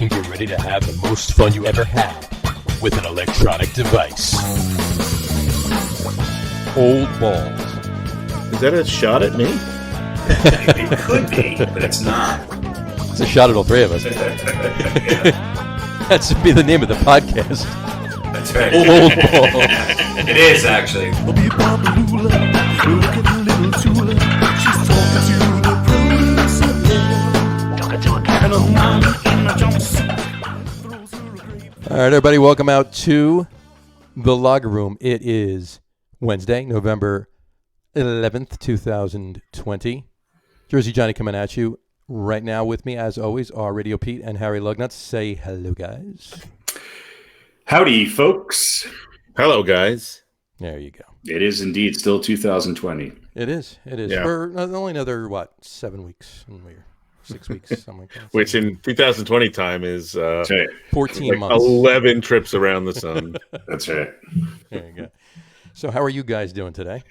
and get ready to have the most fun you ever had with an electronic device. Old balls. Is that a shot at me? It could be, but it's not. It's a shot at all three of us. That should be the name of the podcast. That's right. Old balls. It is, actually. All right, everybody, welcome out to the Logger Room. It is Wednesday, November 11th, 2020. Jersey Johnny coming at you right now. With me, as always, are RadioPete and Harry Lug Nutz. Say hello, guys. Howdy, folks. Hello, guys. There you go. It is indeed still 2020. It is. Yeah. For only another, 7 weeks? 6 weeks, something like that. Which in 2020 time is 14 like months. 11 trips around the sun. That's right. There you go. So how are you guys doing today?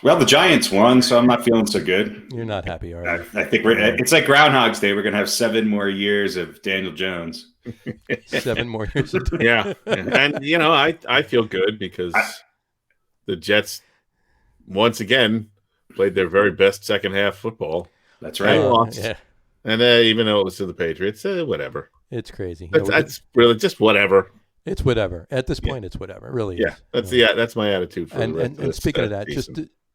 Well, the Giants won, so I'm not feeling so good. You're not happy, are you? I think it's like Groundhog's Day. We're going to have 7 more years of Daniel Jones. 7 more years. Yeah. And, I feel good because the Jets, once again, played their very best second half football. That's right. They lost. Yeah. And even though it was to the Patriots, whatever. It's crazy. That's really just whatever. It's whatever. At this point, it's whatever. It really is. That's my attitude. And speaking of that,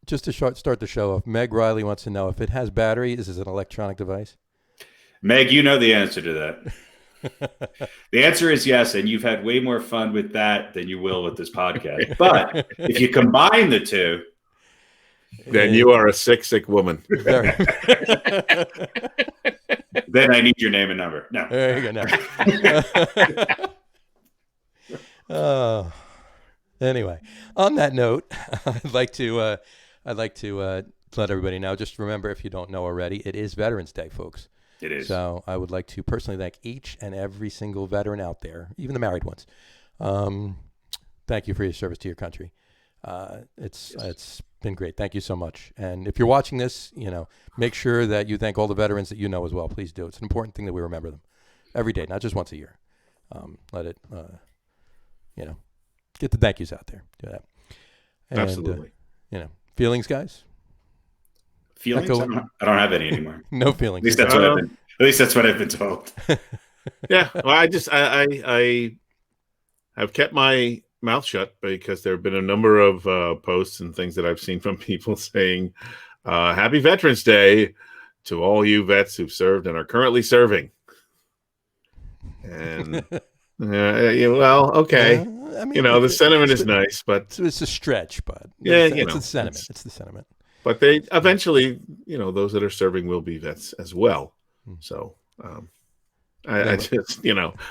just to start the show off, Meg Riley wants to know if it has battery, is it an electronic device? Meg, you know the answer to that. The answer is yes, and you've had way more fun with that than you will with this podcast. But if you combine the two, then you are a sick woman. Very. Then I need your name and number. No. There you go. No. Anyway, on that note, I'd like to let everybody know. Just remember, if you don't know already, it is Veterans Day, folks. It is. So I would like to personally thank each and every single veteran out there, even the married ones. Thank you for your service to your country. It's been great. Thank you so much. And if you're watching this, make sure that you thank all the veterans that you know as well. Please do. It's an important thing that we remember them every day, not just once a year. Let it, get the thank yous out there. Do that. And, Absolutely. Feelings, guys? Feelings? I don't have any anymore. No feelings. At least that's what I've been told. Yeah. Well, I have kept my mouth shut because there have been a number of posts and things that I've seen from people saying, Happy Veterans Day to all you vets who've served and are currently serving. And, well, okay. The sentiment is nice, but it's a stretch, but it's the sentiment. It's the sentiment. But they eventually, those that are serving will be vets as well. So, I just,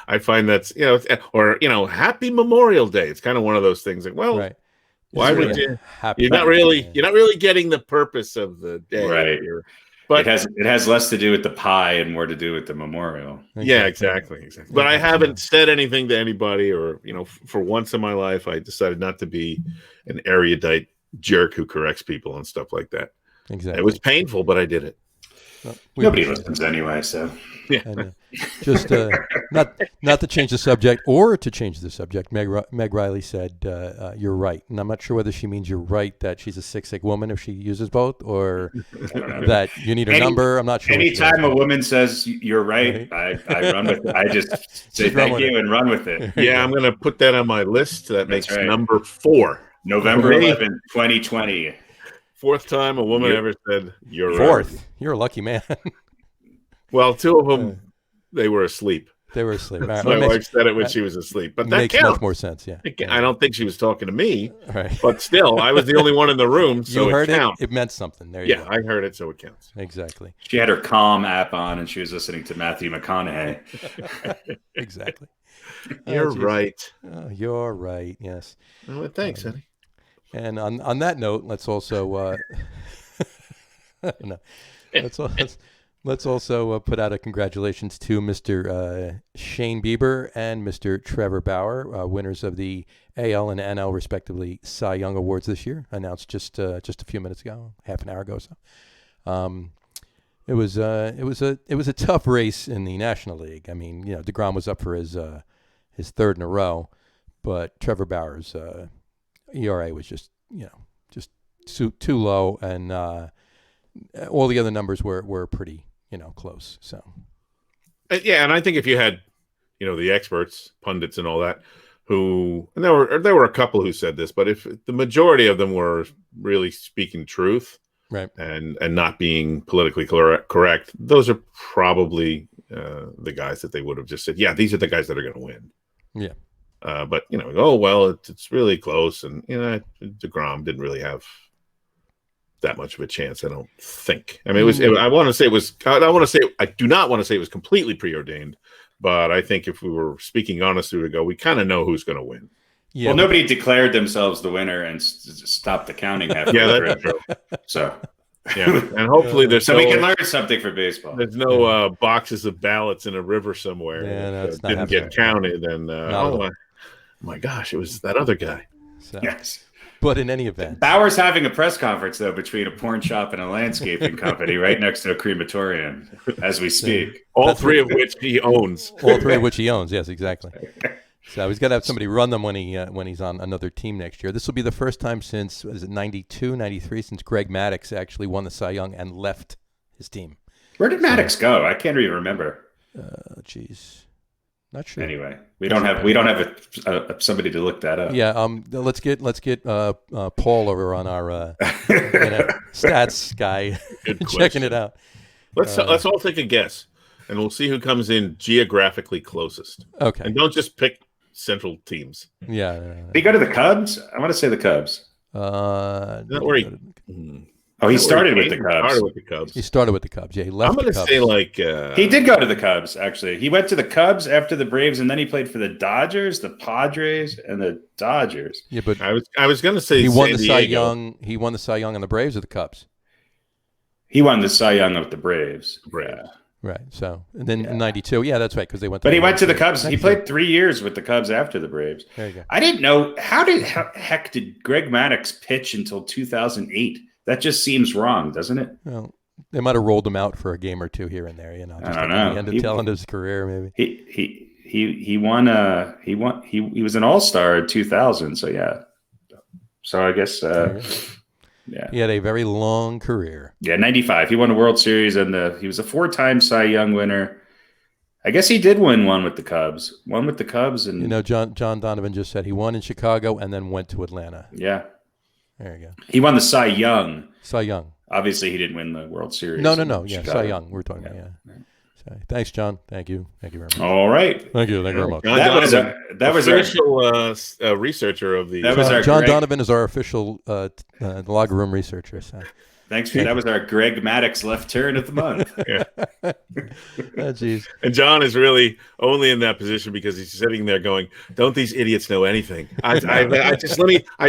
I find that's, Happy Memorial Day. It's kind of one of those things like, well, right. Why would you? You're not really getting the purpose of the day, right? But it has less to do with the pie and more to do with the memorial. Yeah, exactly. But I haven't said anything to anybody, or for once in my life, I decided not to be an erudite jerk who corrects people and stuff like that. Exactly. It was painful, but I did it. Well, nobody listens anyway, so yeah. And, just not to change the subject or to change the subject. Meg Riley said, "You're right," and I'm not sure whether she means you're right that she's a sick woman if she uses both, or that you need her number. I'm not sure. Anytime a woman says you're right, I run with it. I just say thank you and run with it. Yeah, I'm going to put that on my list. That makes number 4. November 11th, 2020. 4th time a woman ever said you're 4th. Right. You're a lucky man. Well, 2 of them, they were asleep. They were asleep. My wife said it when she was asleep, but that makes counts. Much more sense. Yeah. I don't think she was talking to me, right. But still, I was the only one in the room, so you heard it counts. It meant something. There you go. I heard it, so it counts. Exactly. She had her Calm app on, and she was listening to Matthew McConaughey. Exactly. You're right. You're right. Yes. Well, thanks, honey. And on that note, let's also let's also put out a congratulations to Mr. Shane Bieber and Mr. Trevor Bauer, winners of the AL and NL respectively Cy Young Awards this year, announced just a few minutes ago, half an hour ago or so. It was a tough race in the National League. I mean, DeGrom was up for his third in a row, but Trevor Bauer's ERA was just too low, and all the other numbers were pretty close. So yeah, and I think if you had the experts, pundits, and all that, and there were a couple who said this, but if the majority of them were really speaking truth, right, and not being politically correct, those are probably the guys that they would have just said, yeah, these are the guys that are going to win. Yeah. But oh well, it's really close, and DeGrom didn't really have that much of a chance, I don't think. I mean, I want to say it was. I do not want to say it was completely preordained, but I think if we were speaking honestly to go, we kind of know who's going to win. Yeah, well, nobody declared themselves the winner and stopped the counting halfway through. So, yeah, and hopefully there's we can learn something for baseball. There's no boxes of ballots in a river somewhere that didn't get counted, and my gosh, it was that other guy. So. Yes. But in any event, Bauer's having a press conference though between a porn shop and a landscaping company right next to a crematorium as we speak. All three of which he owns. Yes, exactly. So he's got to have somebody run them when he's on another team next year. This will be the first time since 92, 93, since Greg Maddux actually won the Cy Young and left his team. Where did Maddux go? I can't even remember. Not sure. Anyway, we don't have somebody to look that up. Yeah. Let's get Paul over on our stats guy checking it out. Let's all take a guess, and we'll see who comes in geographically closest. Okay. And don't just pick central teams. Yeah. Did he go to the Cubs? I want to say the Cubs. He started with the Cubs. He started with the Cubs. Yeah, he left. I'm going to say he did go to the Cubs. Actually, he went to the Cubs after the Braves, and then he played for the Dodgers, the Padres, and the Dodgers. Yeah, but I was going to say he won the Cy Young. He won the Cy Young on the Braves or the Cubs. He won the Cy Young of the Braves. Yeah. Right. So, and then in 92, yeah, that's right, because they went to But he went to the Cubs. He played 3 years with the Cubs after the Braves. There you go. I didn't know. How heck did Greg Maddux pitch until 2008? That just seems wrong, doesn't it? Well, they might have rolled him out for a game or two here and there, just I don't know. The end of tail end of his career, maybe. He won. He was an All-Star in 2000. So yeah. So I guess. Yeah. He had a very long career. Yeah, 95. He won a World Series, and he was a 4-time Cy Young winner. I guess he did win one with the Cubs. And John Donovan just said he won in Chicago and then went to Atlanta. Yeah. There you go. He won the Cy Young. Cy Young. Obviously, he didn't win the World Series. No. Yeah, Cy Young. We're talking about. So, thanks, John. Thank you very much. All right. Thank you very much. That was official researcher of the. John Donovan is our official locker room researcher. So. Thanks. That was our Greg Maddux left turn of the month. Geez. And John is really only in that position because he's sitting there going, "Don't these idiots know anything?" I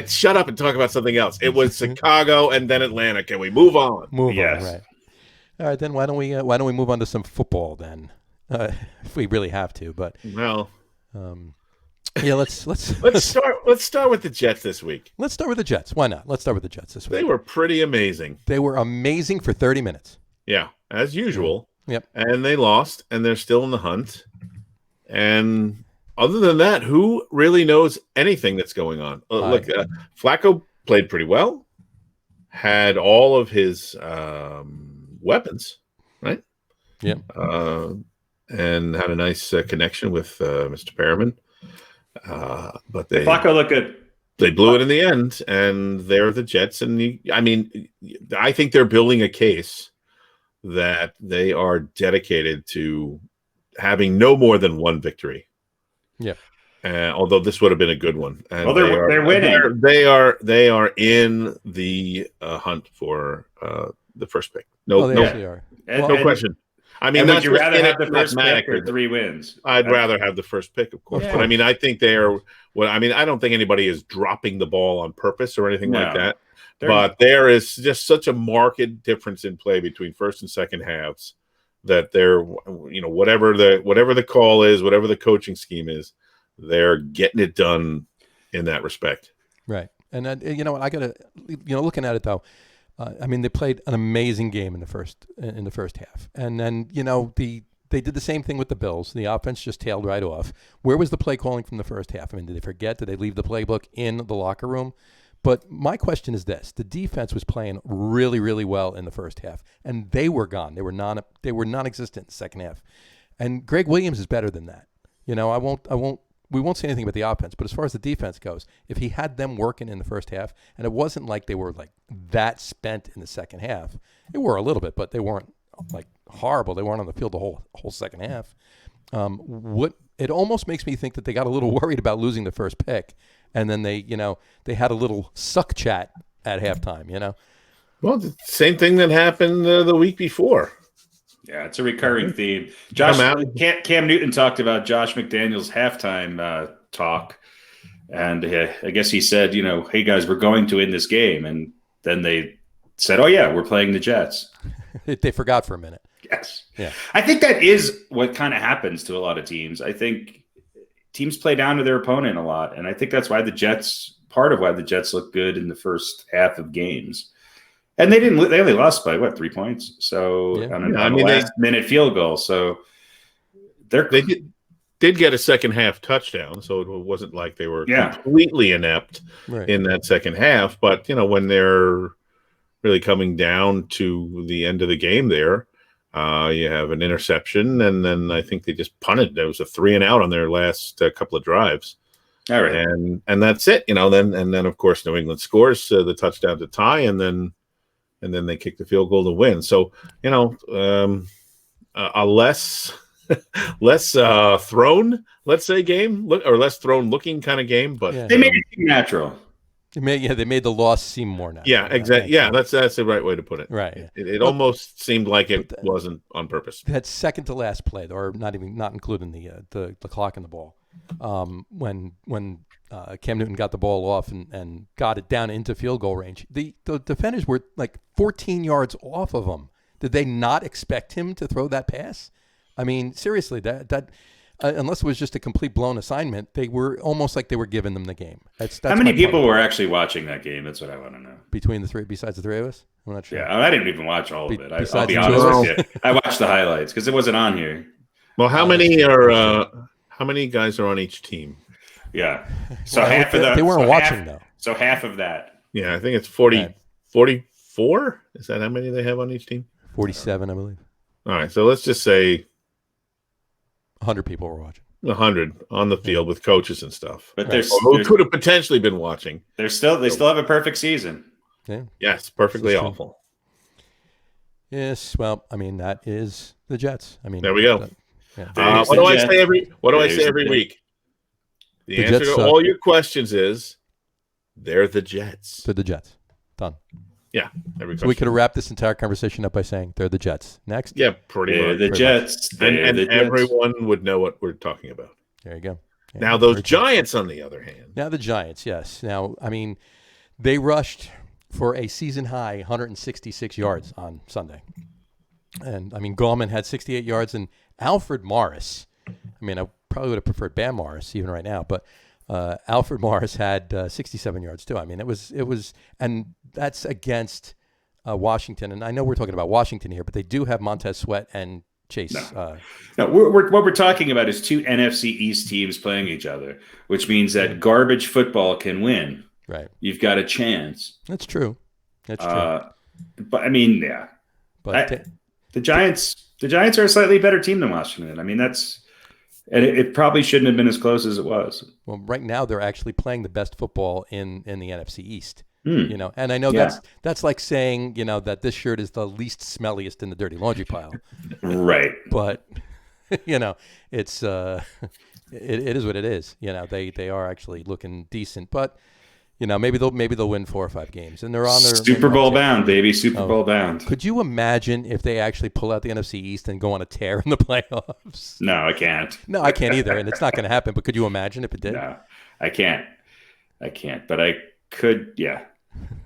shut up and talk about something else. It was Chicago and then Atlanta. Can we move on? Yes. Right. All right, then why don't we move on to some football then, if we really have to? But well, let's start with the Jets this week. Let's start with the Jets. Why not? Let's start with the Jets this week. They were pretty amazing. They were amazing for 30 minutes. Yeah, as usual. Yep. And they lost, and they're still in the hunt. And other than that, who really knows anything that's going on? Look, Flacco played pretty well. Had all of his weapons, right? Yeah. And had a nice connection with Mr. Perriman. But Flacco looked good. They blew it in the end, and they're the Jets. And I think they're building a case that they are dedicated to having no more than one victory. Yeah. Although this would have been a good one. And they're winning. They are in the hunt for the first pick. No question. I mean, would you rather have the first pick or 3 wins? I'd rather have the first pick, of course. Yeah. But I think they are. I don't think anybody is dropping the ball on purpose or anything like that. But there is just such a marked difference in play between first and second halves that they're, whatever the call is, whatever the coaching scheme is, they're getting it done in that respect. Right. And I got to, looking at it though, I mean, they played an amazing game in the first half, and then they did the same thing with the Bills. The offense just tailed right off. Where was the play calling from the first half? I mean, did they forget? Did they leave the playbook in the locker room? But my question is this: the defense was playing really, really well in the first half, and they were gone. They were non-existent in the second half. And Greg Williams is better than that. We won't say anything about the offense, but as far as the defense goes, if he had them working in the first half, and it wasn't like they were like that spent in the second half, they were a little bit, but they weren't like horrible. They weren't on the field the whole second half. It almost makes me think that they got a little worried about losing the first pick, and then they had a little suck chat at halftime. Well, the same thing that happened the week before. Yeah, it's a recurring theme. Cam Newton talked about Josh McDaniels' halftime talk, and I guess he said, hey guys, we're going to win this game, and then they said, oh yeah, we're playing the Jets. They forgot for a minute. Yes. Yeah. I think that is what kind of happens to a lot of teams. I think teams play down to their opponent a lot, and I think that's why part of why the Jets look good in the first half of games. And they only lost by 3 points. So on a last-minute field goal. So they did get a second half touchdown, so it wasn't like they were completely inept in that second half. But when they're really coming down to the end of the game, there you have an interception, and then I think they just punted. There was a 3-and-out on their last couple of drives. All right, and that's it. Then of course New England scores the touchdown to tie, and then they kick the field goal to win. So, a less thrown, let's say, game, or less thrown looking kind of game. But they made it seem natural. They made the loss seem more natural. Yeah, exactly. Yeah, that's the right way to put it. Right. It almost seemed like it wasn't on purpose. That second to last play, or not including the clock and the ball, when Cam Newton got the ball off and got it down into field goal range, the defenders were like 14 yards off of him. Did they not expect him to throw that pass? I mean, seriously, that unless it was just a complete blown assignment, they were almost like they were giving them the game. That's how many people were actually watching that game? That's what I want to know. Besides the three of us? I'm not sure. Yeah, I didn't even watch all of it. I'll be honest with you. I watched the highlights because it wasn't on here. Well, how many guys are on each team? Yeah. So half of that. They weren't watching, though. So half of that. Yeah, I think it's 44. Is that how many they have on each team? 47, I believe. All right, so let's just say 100 people were watching. 100 on the field with coaches and stuff. But who could have potentially been watching. They still have a perfect season. Yeah. Yes, perfectly awful. Yes, well, I mean, that is the Jets. I mean, there we go. What do I say every week? The answer to all your questions is they're the Jets. They're the Jets. Done. Yeah. So we could have wrapped this entire conversation up by saying they're the Jets. Next. Yeah, pretty much. The Jets. And everyone would know what we're talking about. There you go. Yeah, now those Giants, on the other hand. Now the Giants, yes. Now, I mean, they rushed for a season-high 166 yards on Sunday. And, I mean, Gallman had 68 yards, and Alfred Morris, I mean, I probably would have preferred Bam Morris even right now, but Alfred Morris had 67 yards too. I mean, it was, and that's against Washington. And I know we're talking about Washington here, but they do have Montez Sweat and Chase. No, what we're talking about is two NFC East teams playing each other, which means that garbage football can win. Right. You've got a chance. That's true. That's true. But I mean, yeah. But the Giants are a slightly better team than Washington. I mean, and it probably shouldn't have been as close as it was. Well, right now they're actually playing the best football in the NFC East. Mm. And I know that's like saying, that this shirt is the least smelliest in the dirty laundry pile. Right. But it's it is what it is. They are actually looking decent, but maybe they'll win 4 or 5 games, and they're on their Super Bowl bound, baby. Super Bowl bound. Could you imagine if they actually pull out the NFC East and go on a tear in the playoffs? No, I can't. No, I can't either, and it's not going to happen. But could you imagine if it did? No, I can't. But I could. Yeah.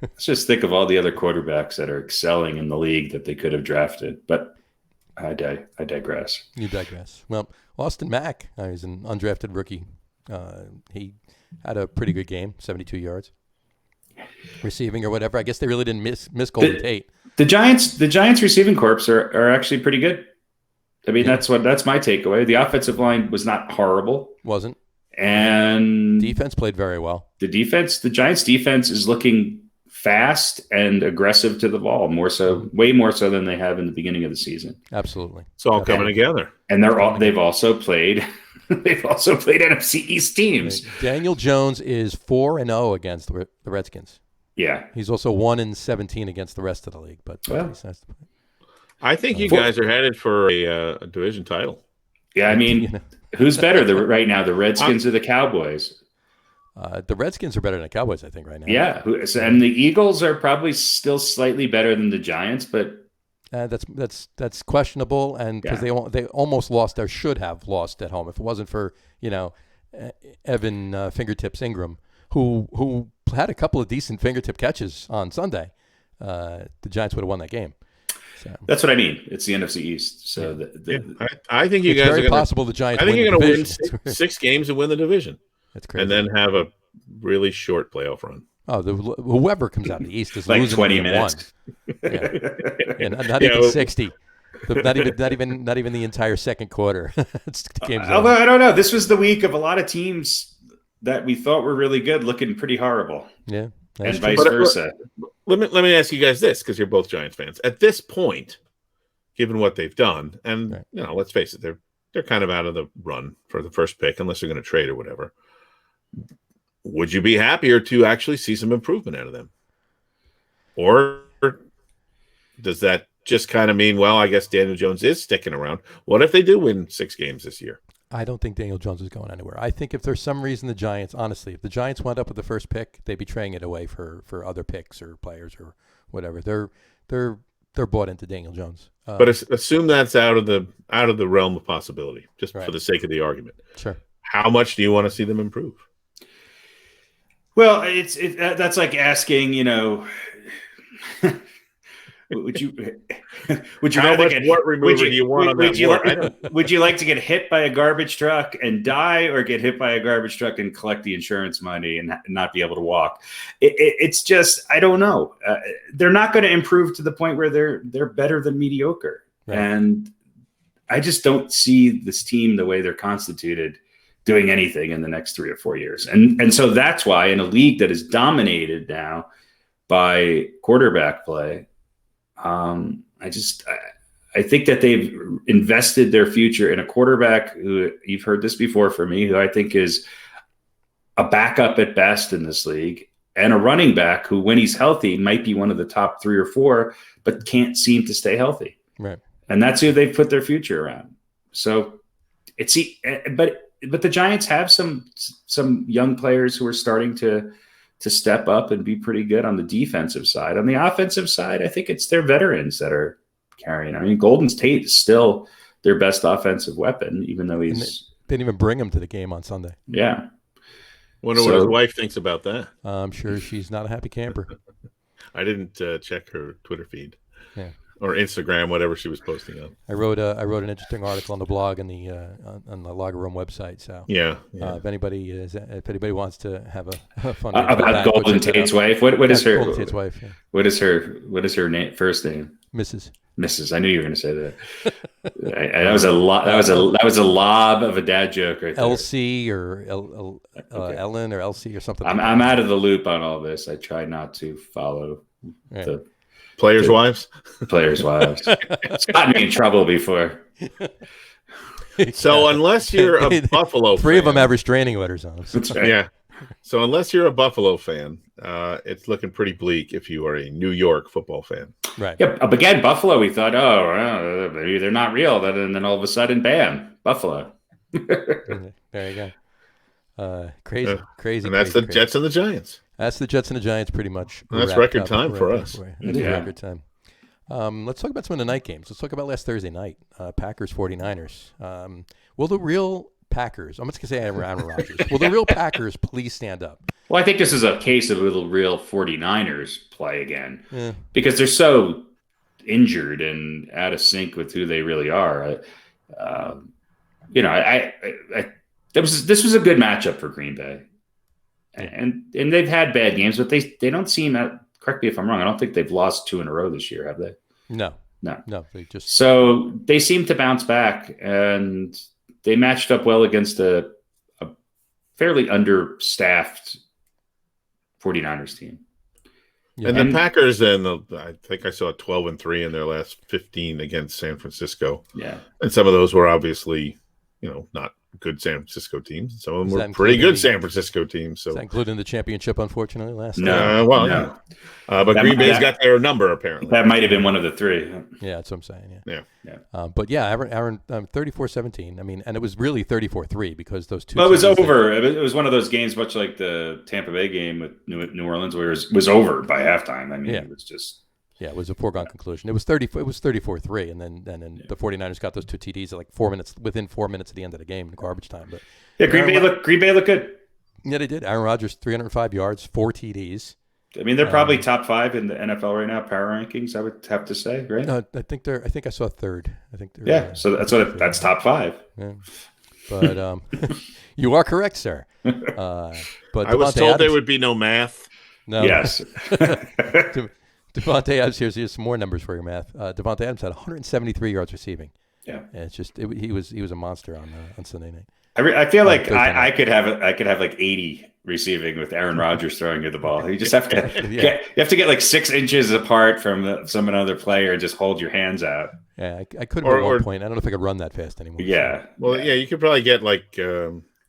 Let's just think of all the other quarterbacks that are excelling in the league that they could have drafted. But I digress. You digress. Well, Austin Mack, he's an undrafted rookie. He had a pretty good game, 72 yards. receiving or whatever. I guess they really didn't miss Golden Tate. The Giants receiving corps are actually pretty good. I mean, that's my takeaway. The offensive line was not horrible. Wasn't. And defense played very well. The Giants defense is looking fast and aggressive to the ball, way more so than they have in the beginning of the season. Absolutely. It's all coming together. And they've also played NFC East teams. Daniel Jones is 4-0 against the Redskins. Yeah. He's also 1-17 against the rest of the league, but I think you guys are headed for a division title. Yeah, I mean, who's better right now, the Redskins or the Cowboys? The Redskins are better than the Cowboys, I think, right now. Yeah, and the Eagles are probably still slightly better than the Giants, but that's questionable, and because they almost lost or should have lost at home if it wasn't for Evan Fingertips Ingram, who had a couple of decent fingertip catches on Sunday. The Giants would have won that game. So. That's what I mean. It's the NFC East. So I think you guys very are going possible the Giants. I think you're going to win six games and win the division. That's crazy. And then have a really short playoff run. Oh, whoever comes out of the East is like losing 20 minutes. Not even 60. Not even the entire second quarter. Although I don't know, this was the week of a lot of teams that we thought were really good looking pretty horrible. Yeah. And vice versa. Let me ask you guys this, because you're both Giants fans. At this point, given what they've done, and let's face it, they're kind of out of the run for the first pick, unless they're going to trade or whatever. Would you be happier to actually see some improvement out of them, or does that just kind of mean, well, I guess Daniel Jones is sticking around? What if they do win 6 games this year? I don't think Daniel Jones is going anywhere. I think if there's some reason the Giants, honestly, if the Giants wound up with the first pick, they'd be trading it away for other picks or players or whatever. They're bought into Daniel Jones. But assume that's out of the realm of possibility, just for the sake of the argument. Sure. How much do you want to see them improve? Well, that's like asking, would you rather get would you like to get hit by a garbage truck and die, or get hit by a garbage truck and collect the insurance money and not be able to walk? It's just, I don't know. They're not going to improve to the point where they're better than mediocre. Right. And I just don't see this team, the way they're constituted, doing anything in the next 3 or 4 years. And so that's why, in a league that is dominated now by quarterback play, I think that they've invested their future in a quarterback who, you've heard this before from me, who I think is a backup at best in this league, and a running back who, when he's healthy, might be one of the top 3 or 4, but can't seem to stay healthy. Right. And that's who they've put their future around. So but the Giants have some young players who are starting to step up and be pretty good on the defensive side. On the offensive side, I think it's their veterans that are carrying. I mean, Golden Tate is still their best offensive weapon, even though they didn't even bring him to the game on Sunday. Yeah. Wonder what his wife thinks about that. I'm sure she's not a happy camper. I didn't check her Twitter feed. Yeah. Or Instagram, whatever she was posting on. I wrote an interesting article on the blog and on the Locker Room website. So if anybody wants to have a fun about Golden Tate's wife, what is her Golden Tate's wife? Yeah. What is her name? First name? Mrs. I knew you were going to say that. That was a lob of a dad joke right there. LC or Ellen or LC or something. I'm out of the loop on all this. I try not to follow the players' wives. Players' wives. It's gotten me in trouble before. So unless you're a Buffalo fan, 3 of them have restraining orders on them. That's right. Yeah. So unless you're a Buffalo fan, it's looking pretty bleak if you are a New York football fan. Right. Yeah. Again, Buffalo, we thought, maybe they're not real. And then all of a sudden, bam, Buffalo. There you go. Crazy. And that's the Jets and the Giants. That's the Jets and the Giants pretty much. And that's record time for us. It is record time. Let's talk about some of the night games. Let's talk about last Thursday night, Packers 49ers. Will the real Packers, I'm just going to say Aaron Rodgers, will the real Packers please stand up? Well, I think this is a case of will the real 49ers play again, because they're so injured and out of sync with who they really are. This was a good matchup for Green Bay. and they've had bad games, but they don't seem. Correct me if I'm wrong. I don't think they've lost 2 in a row this year, have they? No. They just so they seem to bounce back, and they matched up well against a fairly understaffed 49ers team. Yeah. And the Packers, I think I saw 12-3 in their last 15 against San Francisco. Yeah, and some of those were obviously, not good San Francisco teams. Some of them were pretty good San Francisco teams. So, including the championship, unfortunately, last no, night. No. But Green Bay's got their number apparently. That might have been one of the 3. Yeah, that's what I'm saying. Yeah. But yeah, Aaron 34-17. I mean, and it was really 34-3 because those two. Well, it was over. It was one of those games, much like the Tampa Bay game with New Orleans, where it was over by halftime. I mean, it was just. Yeah, it was a foregone conclusion. It was 34-3, and then the 49ers got those 2 TDs at within 4 minutes of the end of the game in garbage time. But yeah, Green Bay looked good. Yeah, they did. Aaron Rodgers, 305 yards, 4 TDs. I mean, they're probably top 5 in the NFL right now, power rankings. I would have to say, right? No, I think I saw 3rd. I think they're so that's top 5. Yeah, but you are correct, sir. But I was told there would be no math. No. Yes. Devontae Adams, here's some more numbers for your math. Devontae Adams had 173 yards receiving. Yeah, and it's just he was a monster on Sunday night. I feel like I could have like 80 receiving with Aaron Rodgers throwing you the ball. You just have to get like 6 inches apart from another player and just hold your hands out. Yeah, I could have at one point. I don't know if I could run that fast anymore. Yeah. Well, yeah, you could probably get like.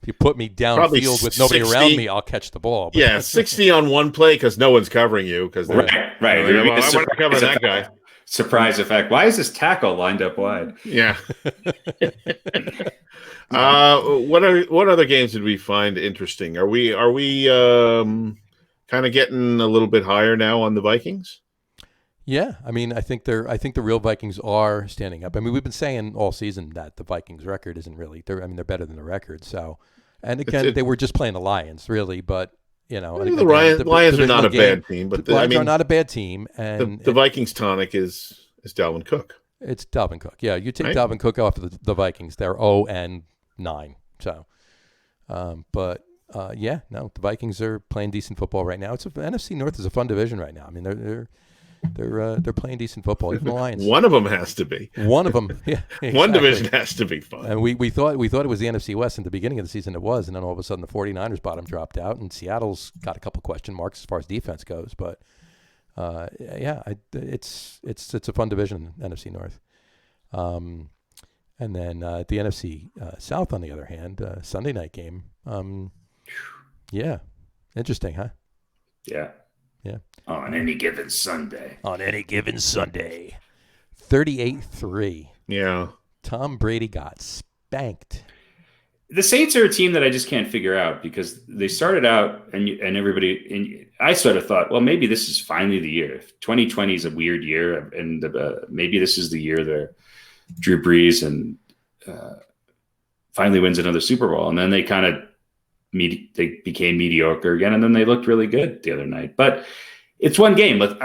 If you put me downfield with nobody around me, I'll catch the ball. Yeah, 60 on one play because no one's covering you. Because right. I want to cover that guy. Surprise effect. Why is this tackle lined up wide? Yeah. What other games did we find interesting? Are we kind of getting a little bit higher now on the Vikings? Yeah, I mean, I think the real Vikings are standing up. I mean, we've been saying all season that the Vikings record isn't really. They're better than the record. So, and again, they were just playing the Lions, really. But the Lions are not a bad team. But the Lions are not a bad team, and the Vikings tonic is Dalvin Cook. It's Dalvin Cook. Yeah, you take Dalvin Cook off of the Vikings, they're 0-9. So, the Vikings are playing decent football right now. The NFC North is a fun division right now. I mean, they're playing decent football. Even the Lions. One of them has to be. One of them. Yeah. Exactly. One division has to be fun. And we thought it was the NFC West in the beginning of the season. It was, and then all of a sudden the 49ers bottom dropped out, and Seattle's got a couple question marks as far as defense goes. But it's a fun division, NFC North. And then the NFC South, on the other hand, Sunday night game. Interesting, huh? Yeah. Yeah. On any given Sunday. 38-3. Yeah. Tom Brady got spanked. The Saints are a team that I just can't figure out because they started out and I sort of thought, well, maybe this is finally the year. 2020 is a weird year, and maybe this is the year that Drew Brees and finally wins another Super Bowl. And then they kind of they became mediocre again, and then they looked really good the other night. But it's one game. But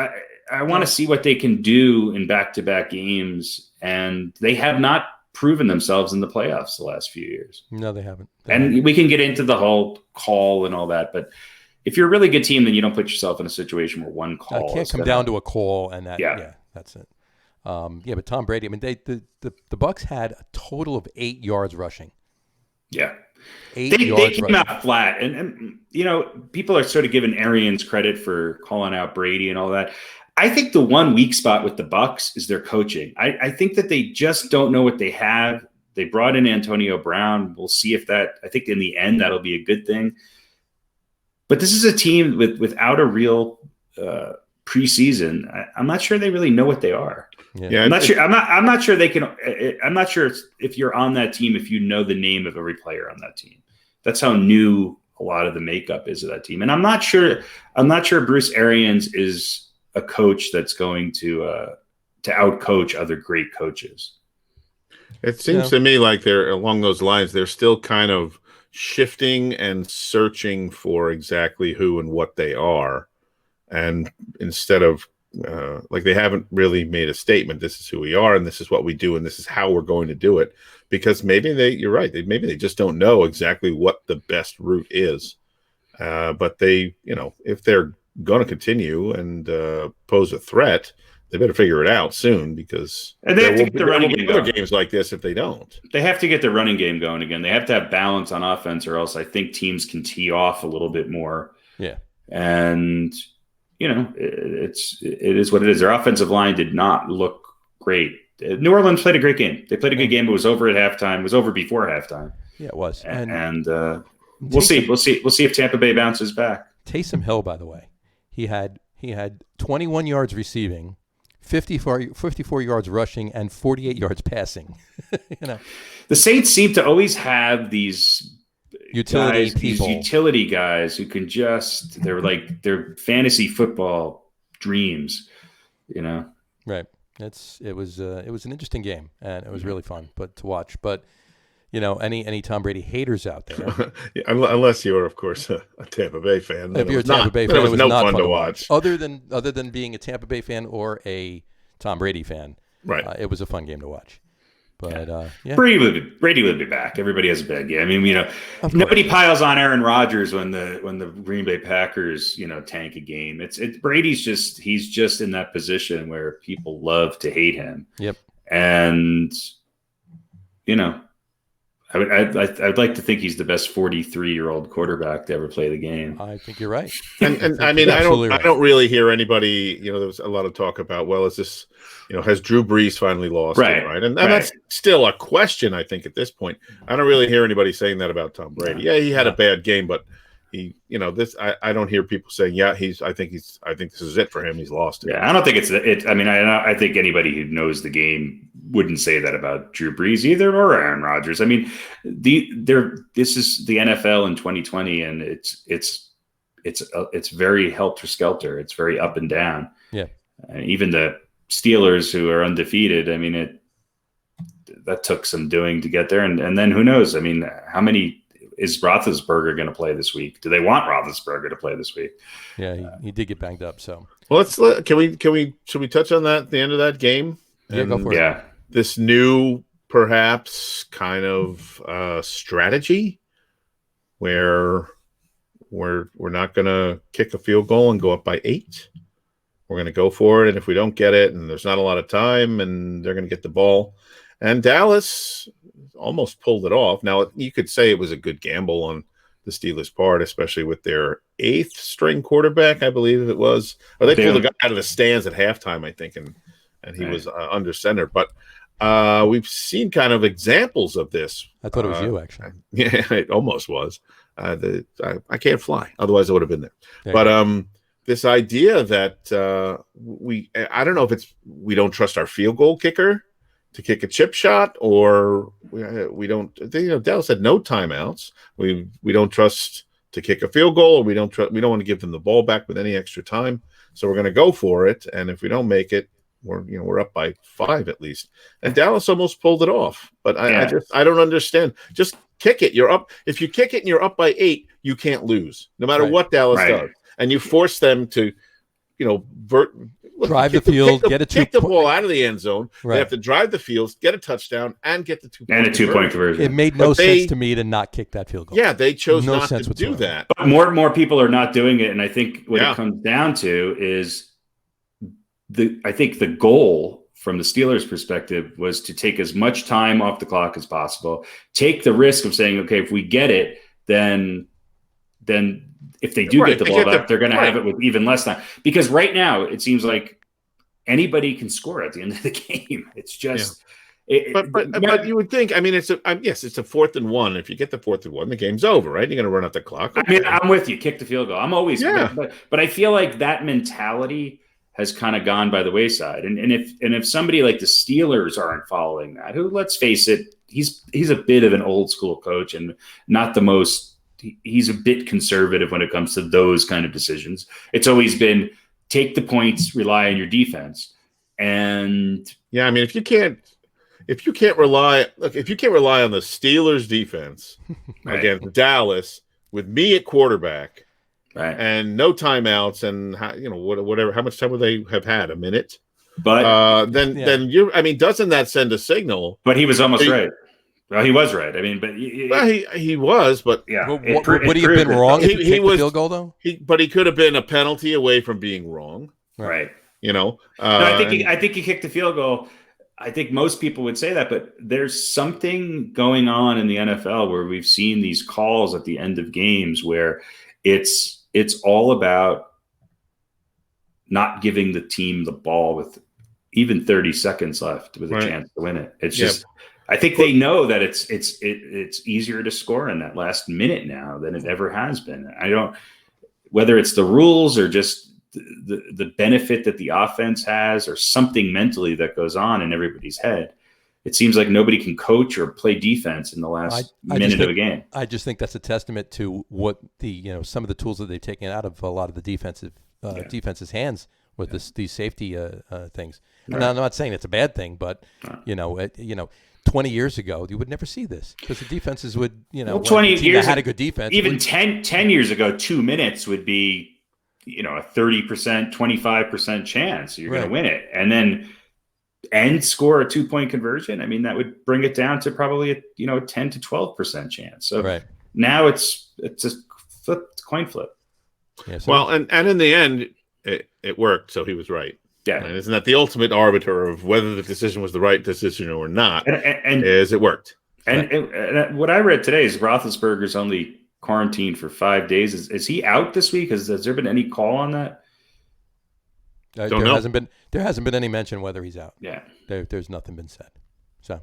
I want to see what they can do in back-to-back games, and they have not proven themselves in the playoffs the last few years. No, they haven't. We can get into the whole call and all that, but if you're a really good team, then you don't put yourself in a situation where one call can't come down to a call, and that. Yeah, that's it. But Tom Brady. I mean, the Bucs had a total of 8 yards rushing. Yeah. They came out flat, and people are sort of giving Arians credit for calling out Brady and all that. I think the one weak spot with the Bucs is their coaching. I think that they just don't know what they have. They brought in Antonio Brown. We'll see if I think in the end that'll be a good thing. But this is a team without a real preseason. I'm not sure they really know what they are. Yeah, I'm not sure. I'm not sure they can. I'm not sure if you're on that team, if you know the name of every player on that team. That's how new a lot of the makeup is of that team. And I'm not sure Bruce Arians is a coach that's going to outcoach other great coaches. It seems to me like they're along those lines. They're still kind of shifting and searching for exactly who and what they are. And instead of they haven't really made a statement, this is who we are and this is what we do and this is how we're going to do it, because maybe you're right. Maybe they just don't know exactly what the best route is. But they, if they're going to continue and pose a threat, they better figure it out soon, because and they have to get the running game going. Games like this if they don't. They have to get the running game going again. They have to have balance on offense, or else I think teams can tee off a little bit more. Yeah, and it is what it is. Their offensive line did not look great. New Orleans played a great game. They played a good game. It was over at halftime. It was over before halftime. Yeah, it was. And we'll see. We'll see if Tampa Bay bounces back. Taysom Hill, by the way, he had 21 yards receiving, 54 yards rushing, and 48 yards passing. The Saints seem to always have these utility people, these utility guys who can they're fantasy football dreams, Right. It was an interesting game, and it was really fun to watch. But any Tom Brady haters out there, unless you're, of course, a Tampa Bay fan. If you're a Tampa Bay fan, it was no fun to watch. Other than being a Tampa Bay fan or a Tom Brady fan, right? It was a fun game to watch. But Brady would be back. Everybody has a bad game. I mean, nobody piles on Aaron Rodgers when the Green Bay Packers, tank a game. It's Brady's he's just in that position where people love to hate him. Yep. And I'd like to think he's the best 43-year-old quarterback to ever play the game. I think you're right. And I mean, I don't really hear anybody. There was a lot of talk about, well, is this, has Drew Brees finally lost? Right. It, right. And that's still a question, I think, at this point. I don't really hear anybody saying that about Tom Brady. Yeah, he had a bad game, but he, I don't hear people saying, I think this is it for him. He's lost it. Yeah, I don't think it's it. I mean, I think anybody who knows the game wouldn't say that about Drew Brees either, or Aaron Rodgers. I mean, this is the NFL in 2020, and it's very helter skelter. It's very up and down. Yeah, even the Steelers, who are undefeated, I mean, that took some doing to get there, and then who knows? I mean, how many is Roethlisberger going to play this week? Do they want Roethlisberger to play this week? Yeah, he did get banged up. So, well, should we touch on that at the end of that game? Yeah, go for it. Yeah, this new perhaps kind of strategy where we're not going to kick a field goal and go up by 8. We're going to go for it, and if we don't get it, and there's not a lot of time, and they're going to get the ball, and Dallas almost pulled it off. Now, you could say it was a good gamble on the Steelers' part, especially with their 8th string quarterback, I believe it was. Or they pulled the guy out of the stands at halftime, I think, and he was under center. But we've seen kind of examples of this. I thought it was you, actually. Yeah, it almost was. I can't fly. Otherwise, I would have been there. This idea that I don't know if it's we don't trust our field goal kicker to kick a chip shot, or we don't. Dallas had no timeouts. We don't trust to kick a field goal, or we don't want to give them the ball back with any extra time. So we're going to go for it, and if we don't make it, we're up by 5 at least. And Dallas almost pulled it off, but I don't understand. Just kick it. You're up. If you kick it and you're up by 8, you can't lose, no matter what Dallas does. And you force them to, drive the field, kick the ball out of the end zone. Right. They have to drive the field, get a touchdown, and get the 2-point and a 2-point conversion. It made no sense to me to not kick that field goal. Yeah, they chose not to do that. But more people are not doing it, and I think what it comes down to is I think the goal from the Steelers' perspective was to take as much time off the clock as possible, take the risk of saying, okay, if we get it, then if they do get the ball back, they're going to have it with even less time. Because right now, it seems like anybody can score at the end of the game. It's just But you would think, I mean, it's a 4th and 1. If you get the 4th and 1, the game's over, right? You're going to run out the clock. Okay. I mean, I'm with you. Kick the field goal. I'm always, but I feel like that mentality has kind of gone by the wayside. And if somebody like the Steelers aren't following that, who, let's face it, he's a bit of an old school coach and not the most. He's a bit conservative when it comes to those kind of decisions. It's always been take the points, rely on your defense, and I mean, if you can't rely on the Steelers defense against Dallas with me at quarterback, right, and no timeouts, and whatever, how much time would they have had? A minute, but then you're. I mean, doesn't that send a signal? But he was almost right. Well, he was right. I mean, but Well, he was, but yeah, would he have been wrong if he kicked the field goal though? But he could have been a penalty away from being wrong, right? No, I think he kicked the field goal. I think most people would say that, but there's something going on in the NFL where we've seen these calls at the end of games where it's all about not giving the team the ball with even 30 seconds left with a chance to win it. It's just, I think they know that it's easier to score in that last minute now than it ever has been. Whether it's the rules or just the benefit that the offense has or something mentally that goes on in everybody's head. It seems like nobody can coach or play defense in the last minute of a game. I just think that's a testament to what some of the tools that they've taken out of a lot of the defense's hands with these safety things. And I'm not saying it's a bad thing, but 20 years ago, you would never see this because the defenses would, 20 years had a good defense. Even 10 years ago, 2 minutes would be, a 30%, 25% chance you're going to win it. And score a 2-point conversion. I mean, that would bring it down to probably a 10 to 12% chance. So now it's a coin flip. Yeah, so well, and in the end, it worked. So he was right. Yeah. And isn't that the ultimate arbiter of whether the decision was the right decision or not? And is it worked? And what I read today is Roethlisberger's only quarantined for 5 days. Is he out this week? Has there been any call on that? There hasn't been any mention whether he's out. Yeah, there's nothing been said. So,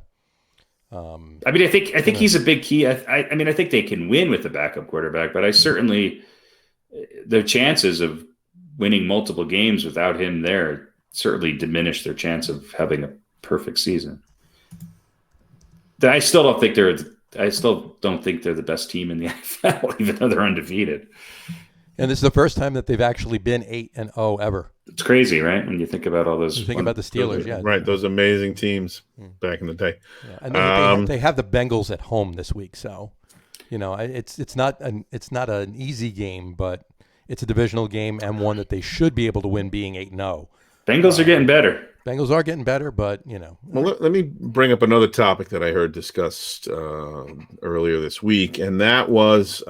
I mean, I think he's a big key. I mean, I think they can win with the backup quarterback, but I certainly their chances of winning multiple games without him there certainly diminish their chance of having a perfect season. I still don't think they're the best team in the NFL, even though they're undefeated. And this is the first time that they've actually been 8-0 ever. It's crazy, right? When you think about all those. You think about the Steelers, right? Those amazing teams back in the day. Yeah. And then they have the Bengals at home this week, so it's not an easy game, but it's a divisional game and one that they should be able to win, being 8-0. Bengals are getting better. Bengals are getting better, but Well, let me bring up another topic that I heard discussed earlier this week, and that was,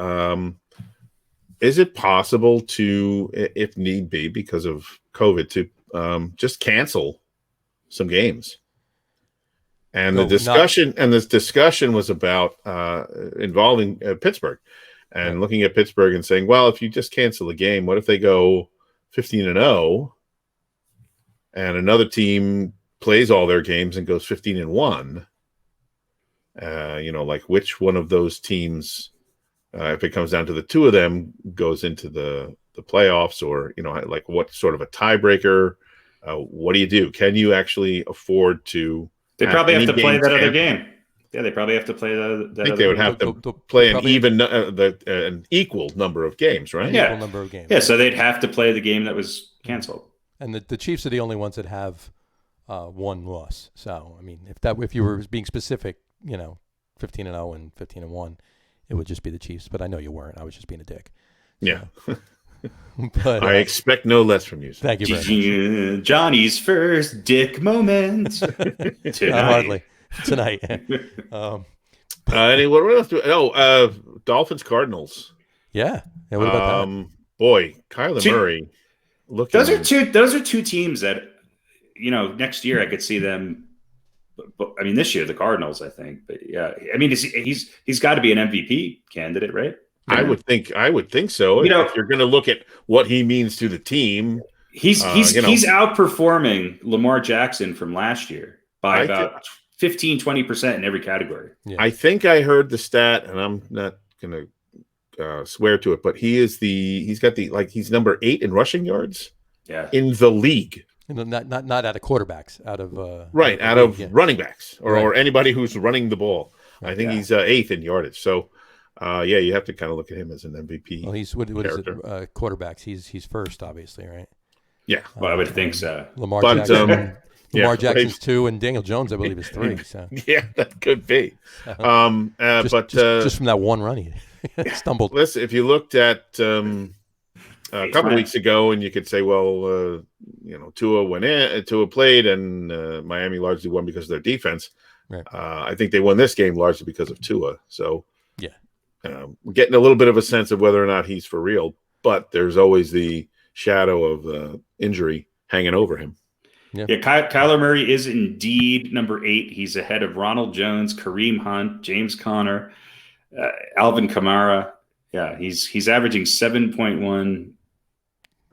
is it possible to, if need be, because of COVID, to just cancel some games? And this discussion was about involving Pittsburgh, and looking at Pittsburgh and saying, well, if you just cancel a game, what if they go 15-0? And another team plays all their games and goes 15-1. Like which one of those teams, if it comes down to the two of them, goes into the playoffs, or like what sort of a tiebreaker? What do you do? Can you actually afford to? They probably have to play that other game. Yeah, they probably have to play that. I think they would have to play an equal number of games, right? Equal number of games. Yeah, so they'd have to play the game that was canceled. And the Chiefs are the only ones that have one loss. So I mean, if you were being specific, 15-0 and 15-1, it would just be the Chiefs. But I know you weren't. I was just being a dick. So. Yeah. But I expect no less from you. Thank you very much. Johnny's first dick moment hardly tonight. What else Dolphins Cardinals. Yeah. What about that? Boy, Kyler Murray. Those are two teams that, next year I could see them. But I mean, this year the Cardinals, I think. But yeah, I mean, he's got to be an MVP candidate, right? I would think so. If you're going to look at what he means to the team, he's outperforming Lamar Jackson from last year by about 15-20% in every category. Yeah. I think I heard the stat, and I'm not going to swear to it, but he's number 8 in rushing yards. Yeah. In the league. Not out of quarterbacks, out of running backs or anybody who's running the ball. I think he's 8th in yardage. So, you have to kind of look at him as an MVP. Well, he's what is it? Quarterbacks. He's first, obviously, right? Yeah. Well, I would think so. Lamar Jackson's 2, and Daniel Jones, I believe, is 3. So yeah, that could be. Just from that one run, he stumbled. Listen, if you looked at a couple of weeks ago, and you could say, well, Tua went in, Tua played, and Miami largely won because of their defense. Right. I think they won this game largely because of Tua. So yeah, we're getting a little bit of a sense of whether or not he's for real. But there's always the shadow of injury hanging over him. Yeah, Kyler Murray is indeed number 8. He's ahead of Ronald Jones, Kareem Hunt, James Conner, Alvin Kamara. Yeah, he's averaging 7.1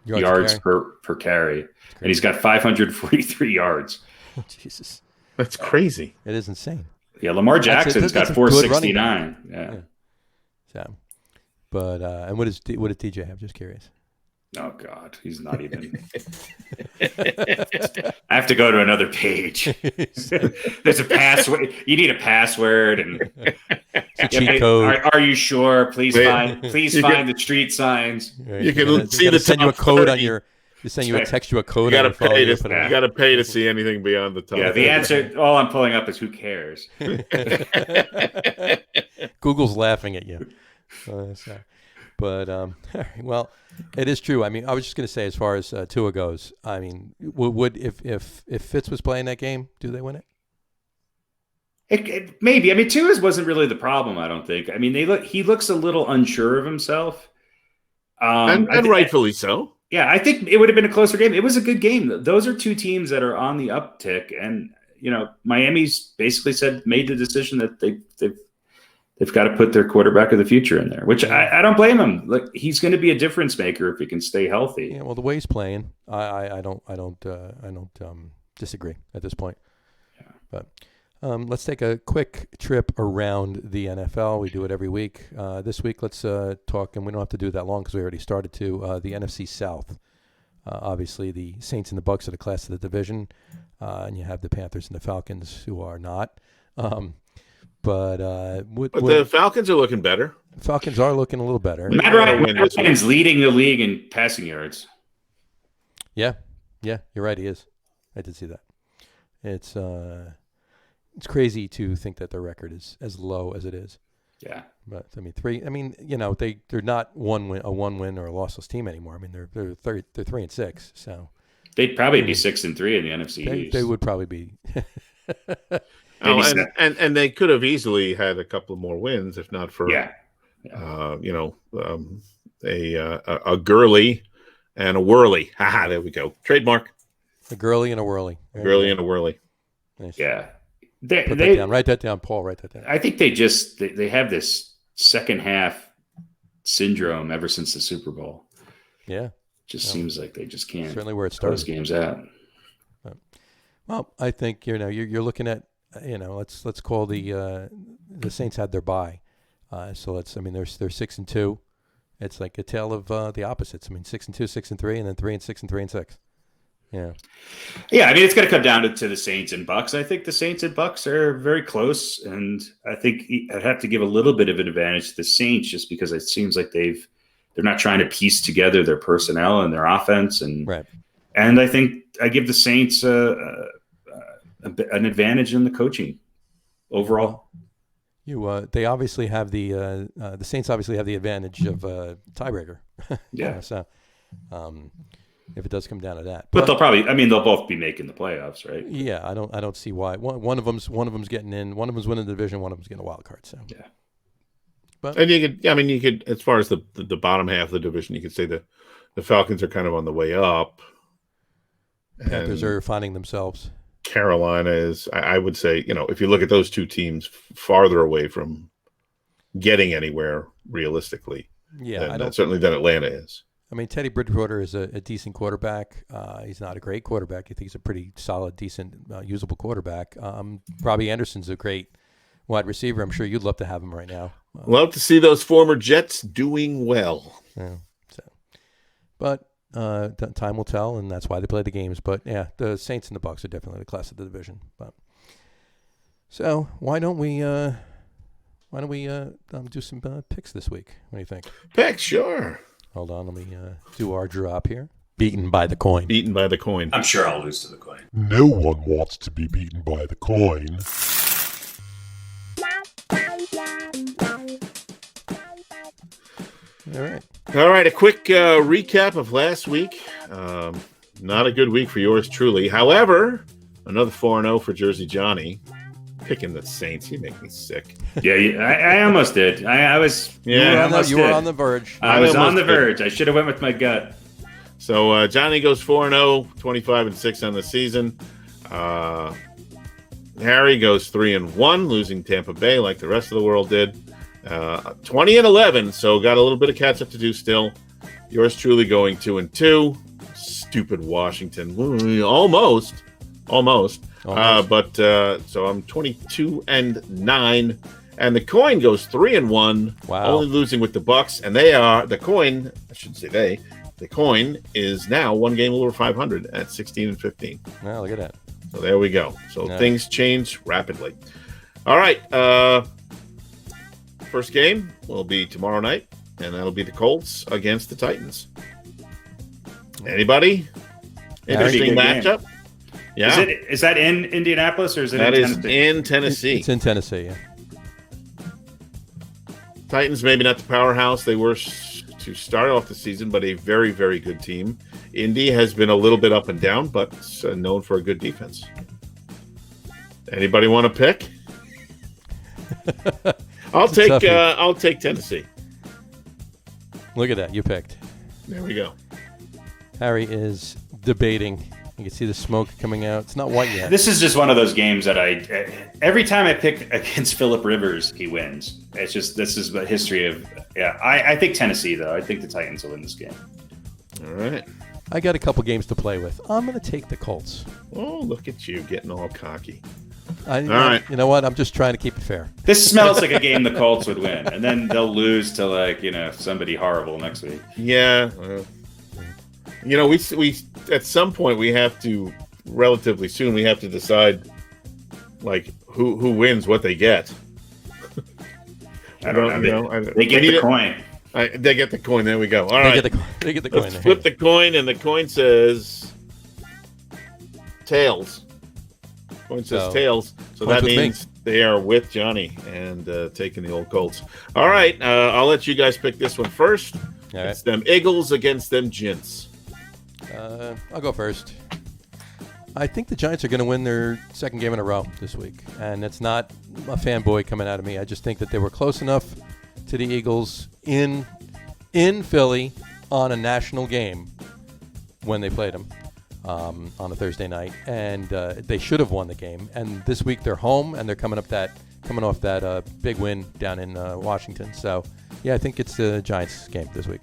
yards per carry, and he's got 543 yards. Oh, Jesus, that's crazy. It is insane. Yeah, Lamar Jackson's got 469. Yeah. So, but and what did DJ have? Just curious. Oh God, he's not even. I have to go to another page. There's a password. You need a password and a cheat code. Are you sure? Please find the street signs. Right. You can see the send you a code 30. On your. You send you a text you a code. You got to pay to see anything beyond the top. Yeah, the answer. All I'm pulling up is who cares. Google's laughing at you. But well, it is true. I mean, I was just going to say, as far as Tua goes, I mean, would if Fitz was playing that game, do they win it? It maybe. I mean, Tua's wasn't really the problem. I don't think. I mean, he looks a little unsure of himself, and rightfully so. Yeah, I think it would have been a closer game. It was a good game. Those are two teams that are on the uptick, and Miami's basically made the decision that they've got to put their quarterback of the future in there, which I don't blame him. Like, he's going to be a difference maker if he can stay healthy. Yeah, well, the way he's playing, I don't disagree at this point. Yeah. But let's take a quick trip around the NFL. We do it every week. This week, let's talk, and we don't have to do that long because we already started to the NFC South. Obviously, the Saints and the Bucs are the class of the division, and you have the Panthers and the Falcons who are not. But the Falcons are looking better. Falcons are looking a little better. Matt Ryan's leading the league in passing yards. Yeah, you're right. He is. I did see that. It's crazy to think that their record is as low as it is. Yeah, but I mean, they're not a one win or a lossless team anymore. I mean, they're 3-6. So they'd probably be 6-3 in the NFC East. They would probably be. And they could have easily had a couple more wins if not for a Gurley and a Whirly. There we go. Trademark. A Gurley and a Whirly. Gurley and a Whirly. Nice. Yeah. Put that down. Write that down, Paul. Write that down. I think they have this second half syndrome ever since the Super Bowl. Yeah. Just seems like they just can't. Certainly where it starts. Those games out. Well, I think you're looking at let's call the Saints had their bye, so they're 6-2. It's like a tale of the opposites. I mean, 6-2, 6-3, and then 3-6 and 3-6. Yeah. Yeah, I mean, it's going to come down to the Saints and Bucs. I think the Saints and Bucs are very close, and I think I'd have to give a little bit of an advantage to the Saints just because it seems like they're not trying to piece together their personnel and their offense, and right. And I think I give the Saints an advantage in the coaching overall. They obviously have the Saints obviously have the advantage of tiebreaker. Yeah. So, if it does come down to that, but they'll both be making the playoffs, right? Yeah, I don't see why one of them's getting in, one of them's winning the division, one of them's getting a wild card. So yeah. But you could as far as the bottom half of the division, you could say the Falcons are kind of on the way up. Panthers are finding themselves. Carolina is, I would say, if you look at those two teams farther away from getting anywhere realistically, certainly than Atlanta is. I mean, Teddy Bridgewater is a decent quarterback. He's not a great quarterback. I think he's a pretty solid, decent, usable quarterback. Robbie Anderson's a great wide receiver. I'm sure you'd love to have him right now. Love to see those former Jets doing well. Yeah. But time will tell, and that's why they play the games. But yeah, the Saints and the Bucs are definitely the class of the division. But so why don't we do some picks this week? What do you think? Picks, sure. Hold on, let me do our drop here. Beaten by the coin. Beaten by the coin. I'm sure I'll lose to the coin. No one wants to be beaten by the coin. All right. A quick recap of last week. Not a good week for yours truly. However, another 4-0 for Jersey Johnny. picking the Saints. You make me sick. Yeah, I almost did. I was. Yeah, you were on the verge. I was on the verge. I should have went with my gut. So Johnny goes 4-0, 25-6 on the season. Harry goes 3-1, losing Tampa Bay like the rest of the world did. 20-11, so got a little bit of catch up to do still. Yours truly going 2-2. Stupid Washington, almost. But so I'm 22-9, and the coin goes 3-1. Wow. Only losing with the Bucks, and the coin is now one game over 500 at 16-15. Wow, look at that. So there we go. So things change rapidly. All right. First game will be tomorrow night, and that'll be the Colts against the Titans. Anybody? Interesting matchup. Game. Yeah. Is that in Indianapolis or is it in Tennessee? It's in Tennessee, yeah. Titans, maybe not the powerhouse they were to start off the season, but a very, very good team. Indy has been a little bit up and down, but known for a good defense. Anybody want to pick? I'll take Tennessee. Look at that. You picked. There we go. Harry is debating. You can see the smoke coming out. It's not white yet. This is just one of those games that every time I pick against Phillip Rivers, he wins. This is the history of, I think Tennessee, though. I think the Titans will win this game. All right. I got a couple games to play with. I'm going to take the Colts. Oh, look at you getting all cocky. All right. You know what? I'm just trying to keep it fair. This smells like a game the Colts would win, and then they'll lose to somebody horrible next week. Yeah. We at some point we have to relatively soon we have to decide who wins what they get. I don't know. They get the coin. They get the coin. There we go. All right. They get the coin. Let's flip the coin, and the coin says tails. Coin says tails. So that means they are with Johnny and taking the old Colts. All right. I'll let you guys pick this one first. All right. It's them Eagles against them Gents. I'll go first. I think the Giants are going to win their second game in a row this week. And it's not a fanboy coming out of me. I just think that they were close enough to the Eagles in Philly on a national game when they played them on a Thursday night. And they should have won the game. And this week they're home, and they're coming off that big win down in Washington. So, yeah, I think it's the Giants game this week.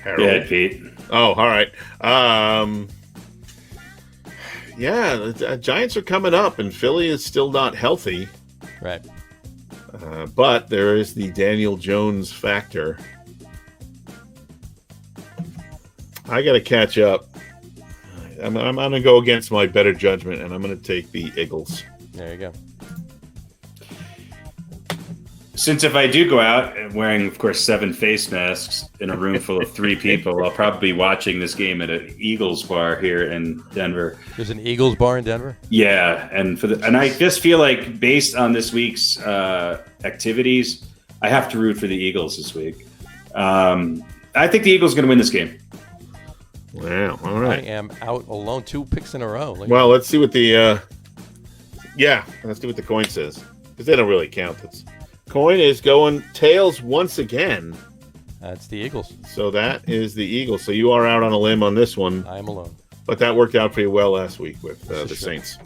Harold. Yeah, Pete. Oh, all right. The Giants are coming up, and Philly is still not healthy. Right. But there is the Daniel Jones factor. I got to catch up. I'm going to go against my better judgment, and I'm going to take the Eagles. There you go. Since if I do go out wearing, of course, 7 face masks in a room full of 3 people, I'll probably be watching this game at an Eagles bar here in Denver. There's an Eagles bar in Denver? Yeah, and I just feel like based on this week's activities, I have to root for the Eagles this week. I think the Eagles are going to win this game. Wow, all right. I am out alone. 2 picks in a row. Well, let's see what the coin says, because they don't really count this. Coin is going tails once again. That's the Eagles. So that is the Eagles. So you are out on a limb on this one. I am alone. But that worked out pretty well last week with the Saints.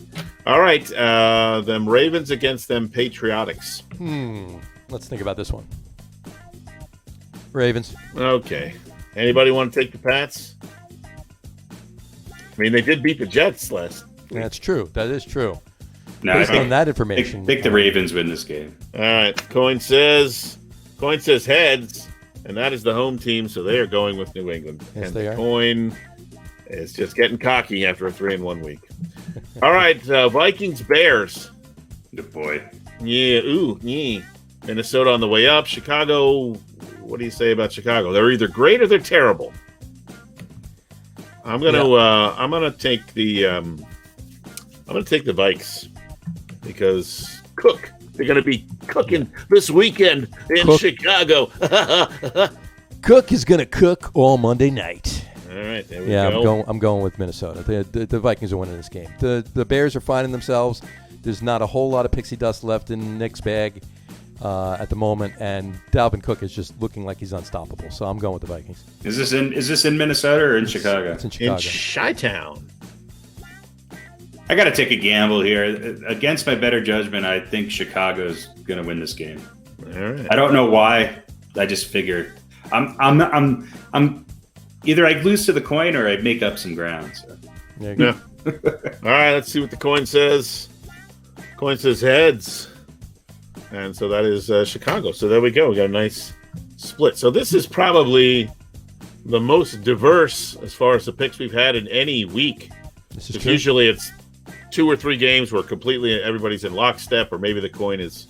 All right. Them Ravens against them Patriotics. Let's think about this one. Ravens. Okay. Anybody want to take the Pats? I mean, they did beat the Jets last week. That's true. That is true. No, Based on that information. I think the Ravens win this game. All right. Coin says heads, and that is the home team, so they are going with New England. Yes, and they are. Coin is just getting cocky after a 3-1 week. All right. Vikings, Bears. Good boy. Yeah. Ooh. Yeah. Minnesota on the way up. Chicago. What do you say about Chicago? They're either great or they're terrible. I'm gonna take the Vikes because they're gonna be cooking this weekend in Chicago. Cook is gonna cook all Monday night. All right, there we go. Yeah, I'm going with Minnesota. The Vikings are winning this game. The Bears are finding themselves. There's not a whole lot of pixie dust left in Nick's bag at the moment, and Dalvin Cook is just looking like he's unstoppable. So I'm going with the Vikings. Is this in Minnesota or in Chicago? It's in Chicago. In Chi-Town. I got to take a gamble here. Against my better judgment, I think Chicago's going to win this game. All right. I don't know why. I just figured I'm either I'd lose to the coin or I'd make up some ground. So. There you go. All right, let's see what the coin says. Coin says heads. And so that is Chicago. So there we go. We got a nice split. So this is probably the most diverse as far as the picks we've had in any week. This is true. Usually it's 2 or 3 games where completely everybody's in lockstep, or maybe the coin is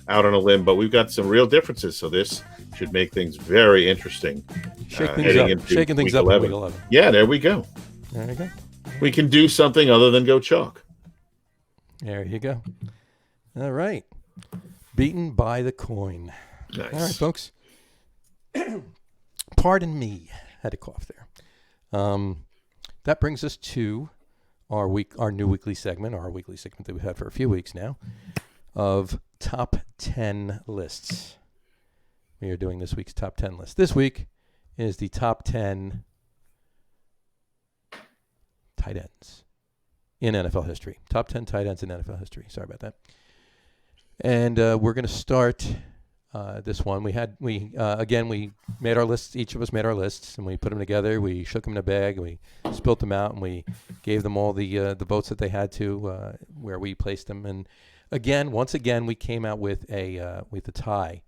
out on a limb. But we've got some real differences. So this should make things very interesting. Shaking things up in week 11. Yeah, there we go. There you go. We can do something other than go chalk. There you go. All right. Beaten by the coin. Nice. All right, folks. Pardon me. Had a cough there. That brings us to our new weekly segment, our weekly segment that we've had for a few weeks now, of top 10 lists. We are doing this week's top 10 list. This week is the top 10 tight ends in NFL history. Top 10 tight ends in NFL history. Sorry about that. And we're going to start this one. We made our lists. Each of us made our lists, and we put them together. We shook them in a bag. We spilt them out, and we gave them all the votes that they had to where we placed them. And once again, we came out with a tie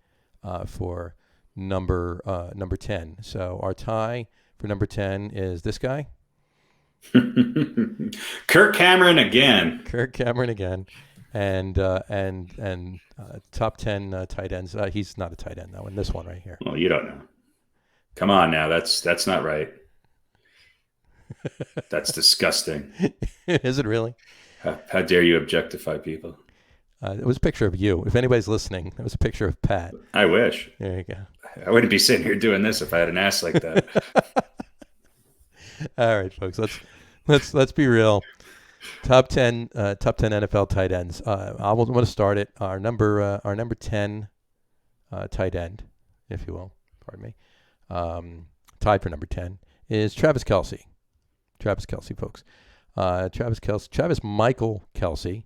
for number 10. So our tie for number 10 is this guy. Kirk Cameron again. And top 10 tight ends. He's not a tight end though in this one right here. Well, you don't know. Come on now, that's not right. That's disgusting. Is it really? How dare you objectify people? It was a picture of you. If anybody's listening, it was a picture of Pat. I wish. There you go. I wouldn't be sitting here doing this if I had an ass like that. All right, folks. Let's be real. Top 10 NFL tight ends. I want to start it. Our number 10 tight end, if you will. Pardon me. Tied for number 10 is Travis Kelce. Travis Kelce, folks. Travis Michael Kelce,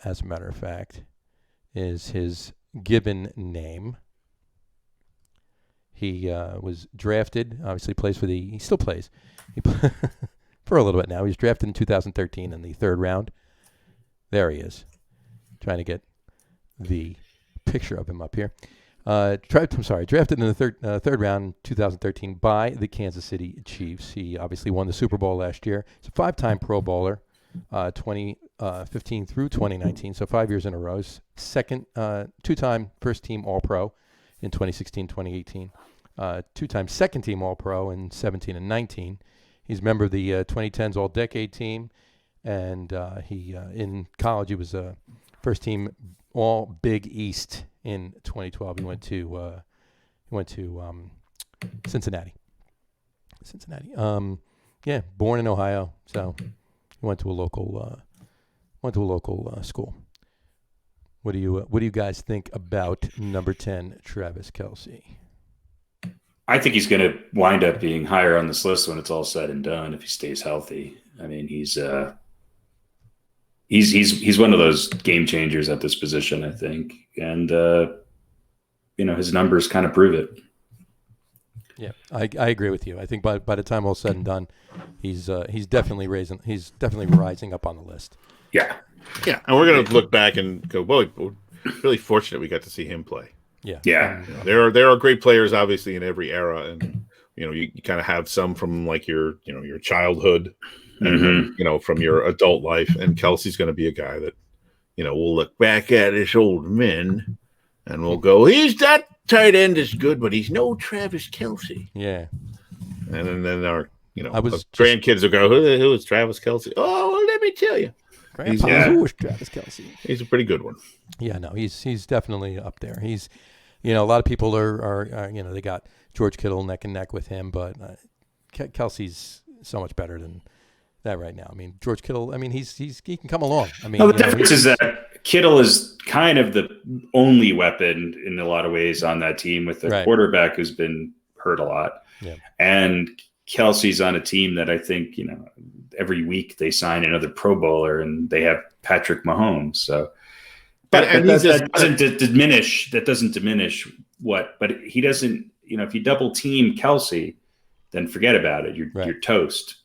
as a matter of fact, is his given name. He was drafted. Obviously, he still plays. For a little bit now. He was drafted in 2013 in the 3rd round. There he is. Trying to get the picture of him up here. Drafted in the third round in 2013 by the Kansas City Chiefs. He obviously won the Super Bowl last year. He's a 5-time Pro Bowler, 2015 through 2019, so 5 years in a row. He's 2-time first-team All-Pro in 2016, 2018. 2-time second-team All-Pro in 17 and 19. He's a member of the 2010s All-Decade team, and he in college he was a first-team All-Big East in 2012. He went to Cincinnati. Born in Ohio, so he went to a local school. What do you guys think about number 10, Travis Kelce? I think he's going to wind up being higher on this list when it's all said and done if he stays healthy. I mean, he's one of those game changers at this position, I think, and his numbers kind of prove it. Yeah, I agree with you. I think by the time all said and done, he's definitely rising up on the list. Yeah, and we're going to look back and go, well, we're really fortunate we got to see him play. Yeah. There are great players obviously in every era, and you kind of have some from like your childhood, and from your adult life. And Kelsey's going to be a guy that we'll look back at as old men, and we'll go, he's that tight end is good, but he's no Travis Kelce. Yeah, and then our grandkids will go, who is Travis Kelce? Oh, well, let me tell you. Who was Travis Kelce? He's a pretty good one. Yeah, no, he's definitely up there. He's, a lot of people are they got George Kittle neck and neck with him, but Kelsey's so much better than that right now. I mean, George Kittle. I mean, he can come along. I mean, no, the difference is that Kittle is kind of the only weapon in a lot of ways on that team with a quarterback who's been hurt a lot, and Kelsey's on a team that I think every week they sign another Pro Bowler and they have Patrick Mahomes. So, but that doesn't diminish what. But he doesn't. If you double team Kelsey, then forget about it. You're toast.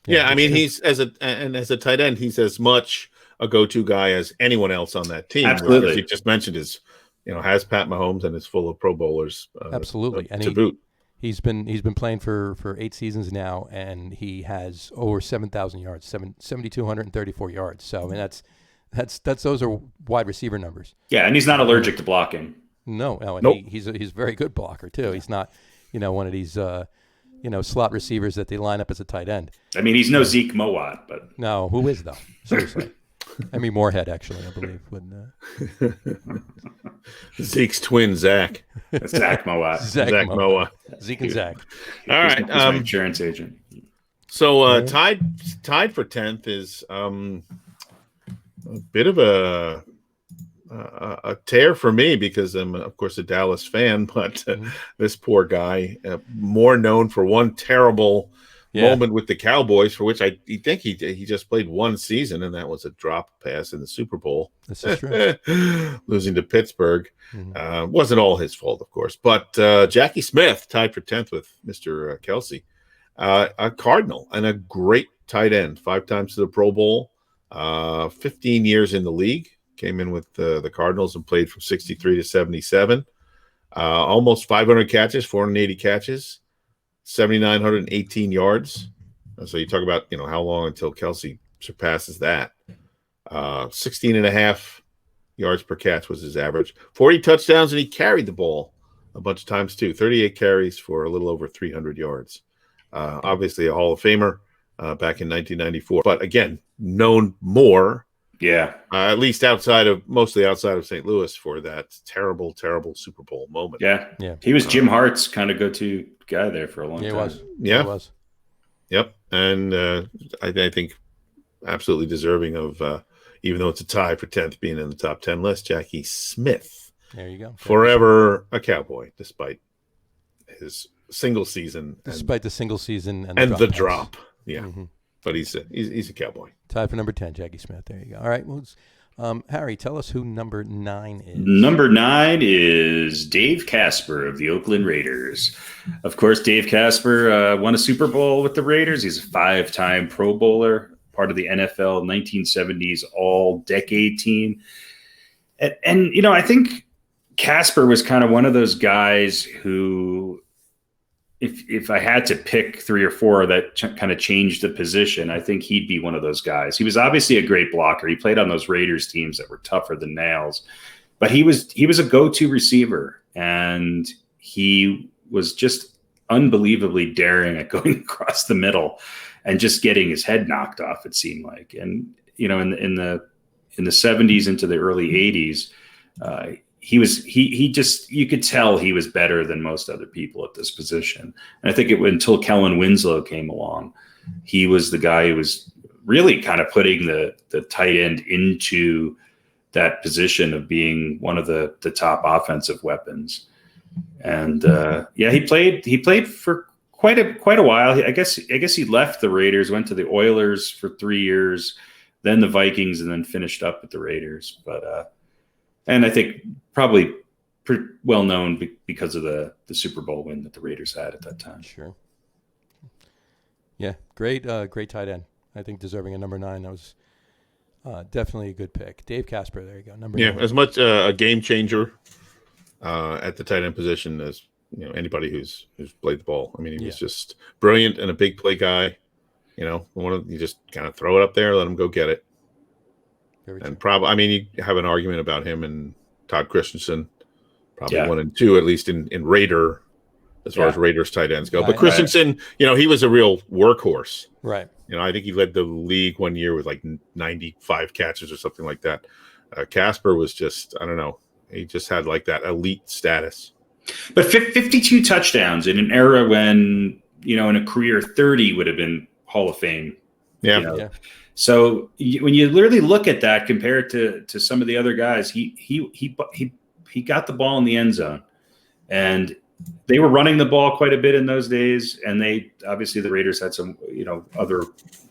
Yeah, I mean, he's as a tight end, he's as much a go-to guy as anyone else on that team. Absolutely, as you just mentioned, has Pat Mahomes and is full of Pro Bowlers. Absolutely, and to boot. He's been playing for 8 seasons now, and he has over 7,000 yards, 7,234 yards. So, I mean, that's those are wide receiver numbers. Yeah, and he's not allergic to blocking. No, and nope. He's a very good blocker too. He's not, one of these, slot receivers that they line up as a tight end. I mean, he's no Zeke Mowat, but no, who is though? Seriously, I mean Moorhead actually, I believe. Zeke's twin, Zach. Zach Mowat. Zach Mowat. Zeke and Zach. All right, he's my insurance agent. So tied for 10th is a bit of a tear for me because I'm, of course, a Dallas fan, but this poor guy, more known for one terrible moment with the Cowboys, for which I think he just played one season, and that was a drop pass in the Super Bowl. This is true. Losing to Pittsburgh. Wasn't all his fault, of course. But Jackie Smith tied for 10th with Mr. Kelsey. A Cardinal and a great tight end, 5 times to the Pro Bowl, 15 years in the league. Came in with the Cardinals and played from 63 to 77. Almost 500 catches, 480 catches, 7,918 yards. So you talk about, how long until Kelsey surpasses that. 16 and a half yards per catch was his average. 40 touchdowns, and he carried the ball a bunch of times too. 38 carries for a little over 300 yards. Obviously a Hall of Famer back in 1994. But again, known more. Yeah. At least mostly outside of St. Louis for that terrible, terrible Super Bowl moment. Yeah. He was Jim Hart's kind of go-to guy there for a long time. He was. Yeah. He was. Yep. And I think absolutely deserving of, even though it's a tie for 10th, being in the top 10 list, Jackie Smith. There you go. Forever a Cowboy, despite his single season. Despite the single season and the drop. Yeah. Mm-hmm. But he's a Cowboy. Tied for number 10, Jackie Smith. There you go. All right. Well, Harry, tell us who number 9 is. Number 9 is Dave Casper of the Oakland Raiders. Of course, Dave Casper won a Super Bowl with the Raiders. He's a 5-time Pro Bowler, part of the NFL 1970s All-Decade team. And I think Casper was kind of one of those guys who, if I had to pick 3 or 4 that kind of changed the position, I think he'd be one of those guys. He was obviously a great blocker. He played on those Raiders teams that were tougher than nails, but he was a go-to receiver, and he was just unbelievably daring at going across the middle and just getting his head knocked off, it seemed like. And in the 70s into the early 80s, you could tell he was better than most other people at this position. And I think until Kellen Winslow came along, he was the guy who was really kind of putting the tight end into that position of being one of the top offensive weapons. And he played for quite a while. I guess he left the Raiders, went to the Oilers for 3 years, then the Vikings, and then finished up with the Raiders. But and I think probably pretty well known because of the Super Bowl win that the Raiders had at that time. Sure. Yeah, great tight end. I think deserving a number 9. That was definitely a good pick. Dave Casper, there you go. Number 9. As much a game changer at the tight end position as anybody who's played the ball. I mean, he was just brilliant and a big play guy. You just kind of throw it up there, let him go get it. And probably, you have an argument about him and Todd Christensen, probably 1 and 2, at least in Raider, as far as Raiders tight ends go. But Christensen, he was a real workhorse. Right. I think he led the league one year with like 95 catches or something like that. Casper was just, I don't know, he just had like that elite status. But 52 touchdowns in an era when in a career 30 would have been Hall of Fame. Yeah. Yeah. So when you literally look at that compared to some of the other guys, he got the ball in the end zone, and they were running the ball quite a bit in those days. And the Raiders had some, other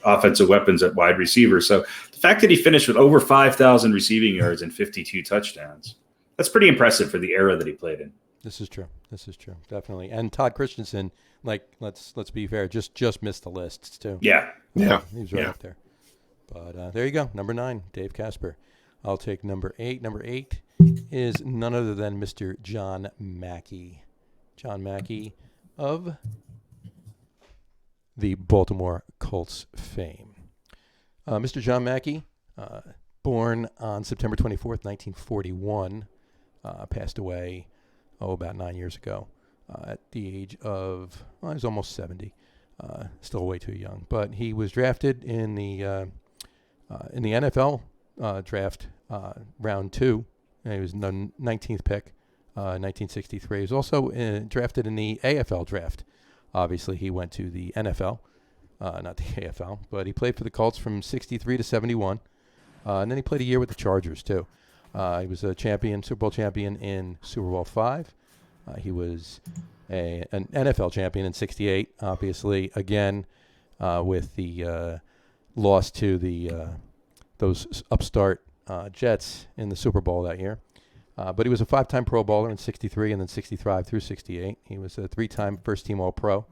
offensive weapons at wide receiver. So the fact that he finished with over 5,000 receiving yards and 52 touchdowns, that's pretty impressive for the era that he played in. This is true. Definitely. And Todd Christensen, let's be fair, just missed the lists too. Yeah. Yeah. He was right up there. But there you go. Number 9, Dave Casper. I'll take number 8. Number 8 is none other than Mr. John Mackey. John Mackey of the Baltimore Colts fame. Mr. John Mackey, born on September 24th, 1941, passed away, about 9 years ago at the age of, he was almost 70. Still way too young. But he was drafted in the NFL draft, round 2. And he was the 19th pick, 1963. He was also drafted in the AFL draft. Obviously, he went to the NFL, not the AFL, but he played for the Colts from 63 to 71. And then he played a year with the Chargers, too. He was a Super Bowl champion in Super Bowl V. He was an NFL champion in 68, obviously, again, with the loss to those upstart Jets in the Super Bowl that year. But he was a 5-time Pro Bowler in 63 and then 65 through 68. He was a 3-time first-team All-Pro,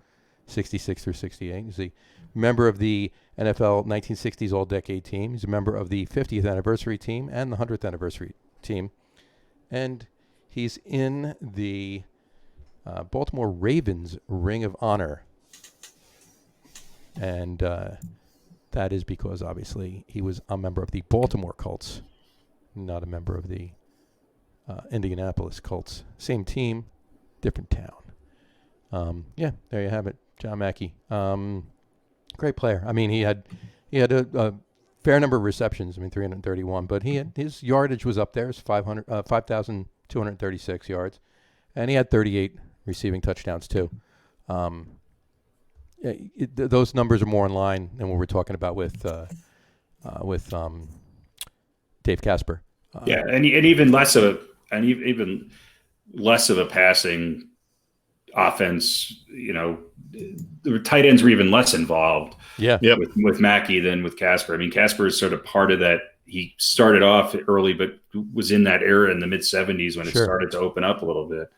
66 through 68. He's a member of the NFL 1960s All-Decade Team. He's a member of the 50th Anniversary Team and the 100th Anniversary Team. And he's in the Baltimore Ravens Ring of Honor. And that is because, obviously, he was a member of the Baltimore Colts, not a member of the Indianapolis Colts. Same team, different town. There you have it. John Mackey. Great player. I mean, he had a fair number of receptions. 331, but his yardage was up there. It's 5,236 yards, and he had 38 receiving touchdowns too. Those numbers are more in line than what we're talking about with Dave Casper. And even less of a passing offense. The tight ends were even less involved. With Mackey than with Casper. Casper is sort of part of that. He started off early, but was in that era in the mid 70s when it started to open up a little bit.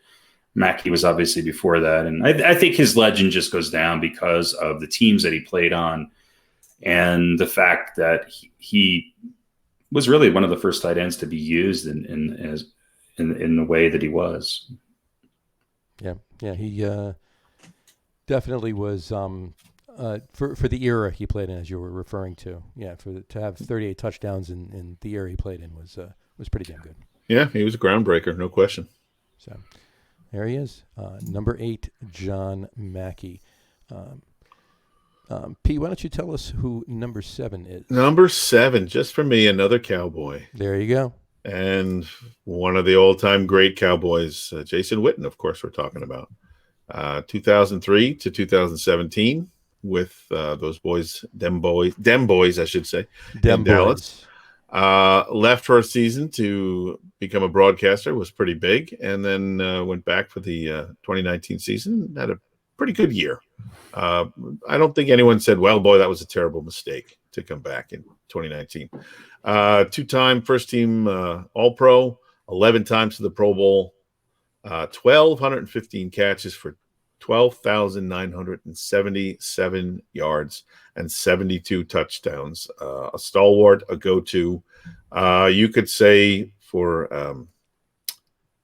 Mackey was obviously before that. And I think his legend just goes down because of the teams that he played on and the fact that he was really one of the first tight ends to be used in the way that he was. Yeah, he definitely was for the era he played in, as you were referring to. Yeah, to have 38 touchdowns in the era he played in was pretty damn good. Yeah, he was a groundbreaker, no question. So there he is, number 8, John Mackey. Pete, why don't you tell us who number 7 is? Number 7, just for me, another Cowboy. There you go. And one of the all-time great Cowboys, Jason Witten, of course, we're talking about. 2003 to 2017 with those boys, them boys, I should say, in Dallas. Left for a season to become a broadcaster, was pretty big, and then went back for the 2019 season. Had a pretty good year. I don't think anyone said, well, boy, that was a terrible mistake to come back in 2019. 2-time first-team All-Pro, 11 times to the Pro Bowl, 1,215 catches for 12,977 yards and 72 touchdowns. A stalwart, a go-to. You could say for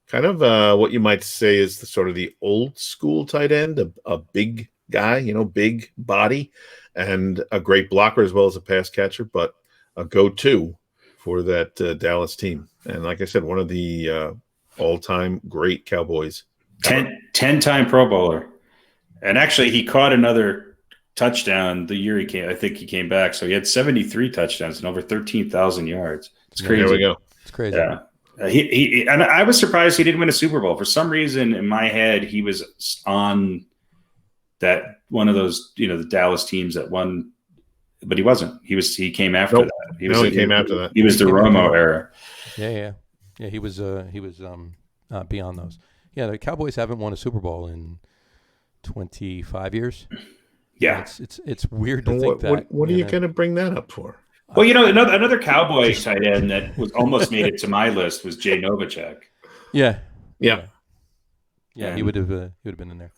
kind of what you might say is the sort of the old school tight end, a big guy, big body, and a great blocker as well as a pass catcher, but a go-to for that Dallas team. And like I said, one of the all-time great Cowboys. 10-time Pro Bowler. And actually, he caught another touchdown the year he came. I think he came back. So he had 73 touchdowns and over 13,000 yards. It's crazy. There we go. It's crazy. Yeah. And I was surprised he didn't win a Super Bowl. For some reason, in my head, he was on that one of those, the Dallas teams that won, but he wasn't. He came after Nope. that. He came after that. He was the Romo era. Yeah. He was beyond those. Yeah, the Cowboys haven't won a Super Bowl in 25 years. Yeah. It's weird to think that. What are you going to bring that up for? Well, another Cowboy tight end that was almost made it to my list was Jay Novacek. Yeah. And he would have been in there.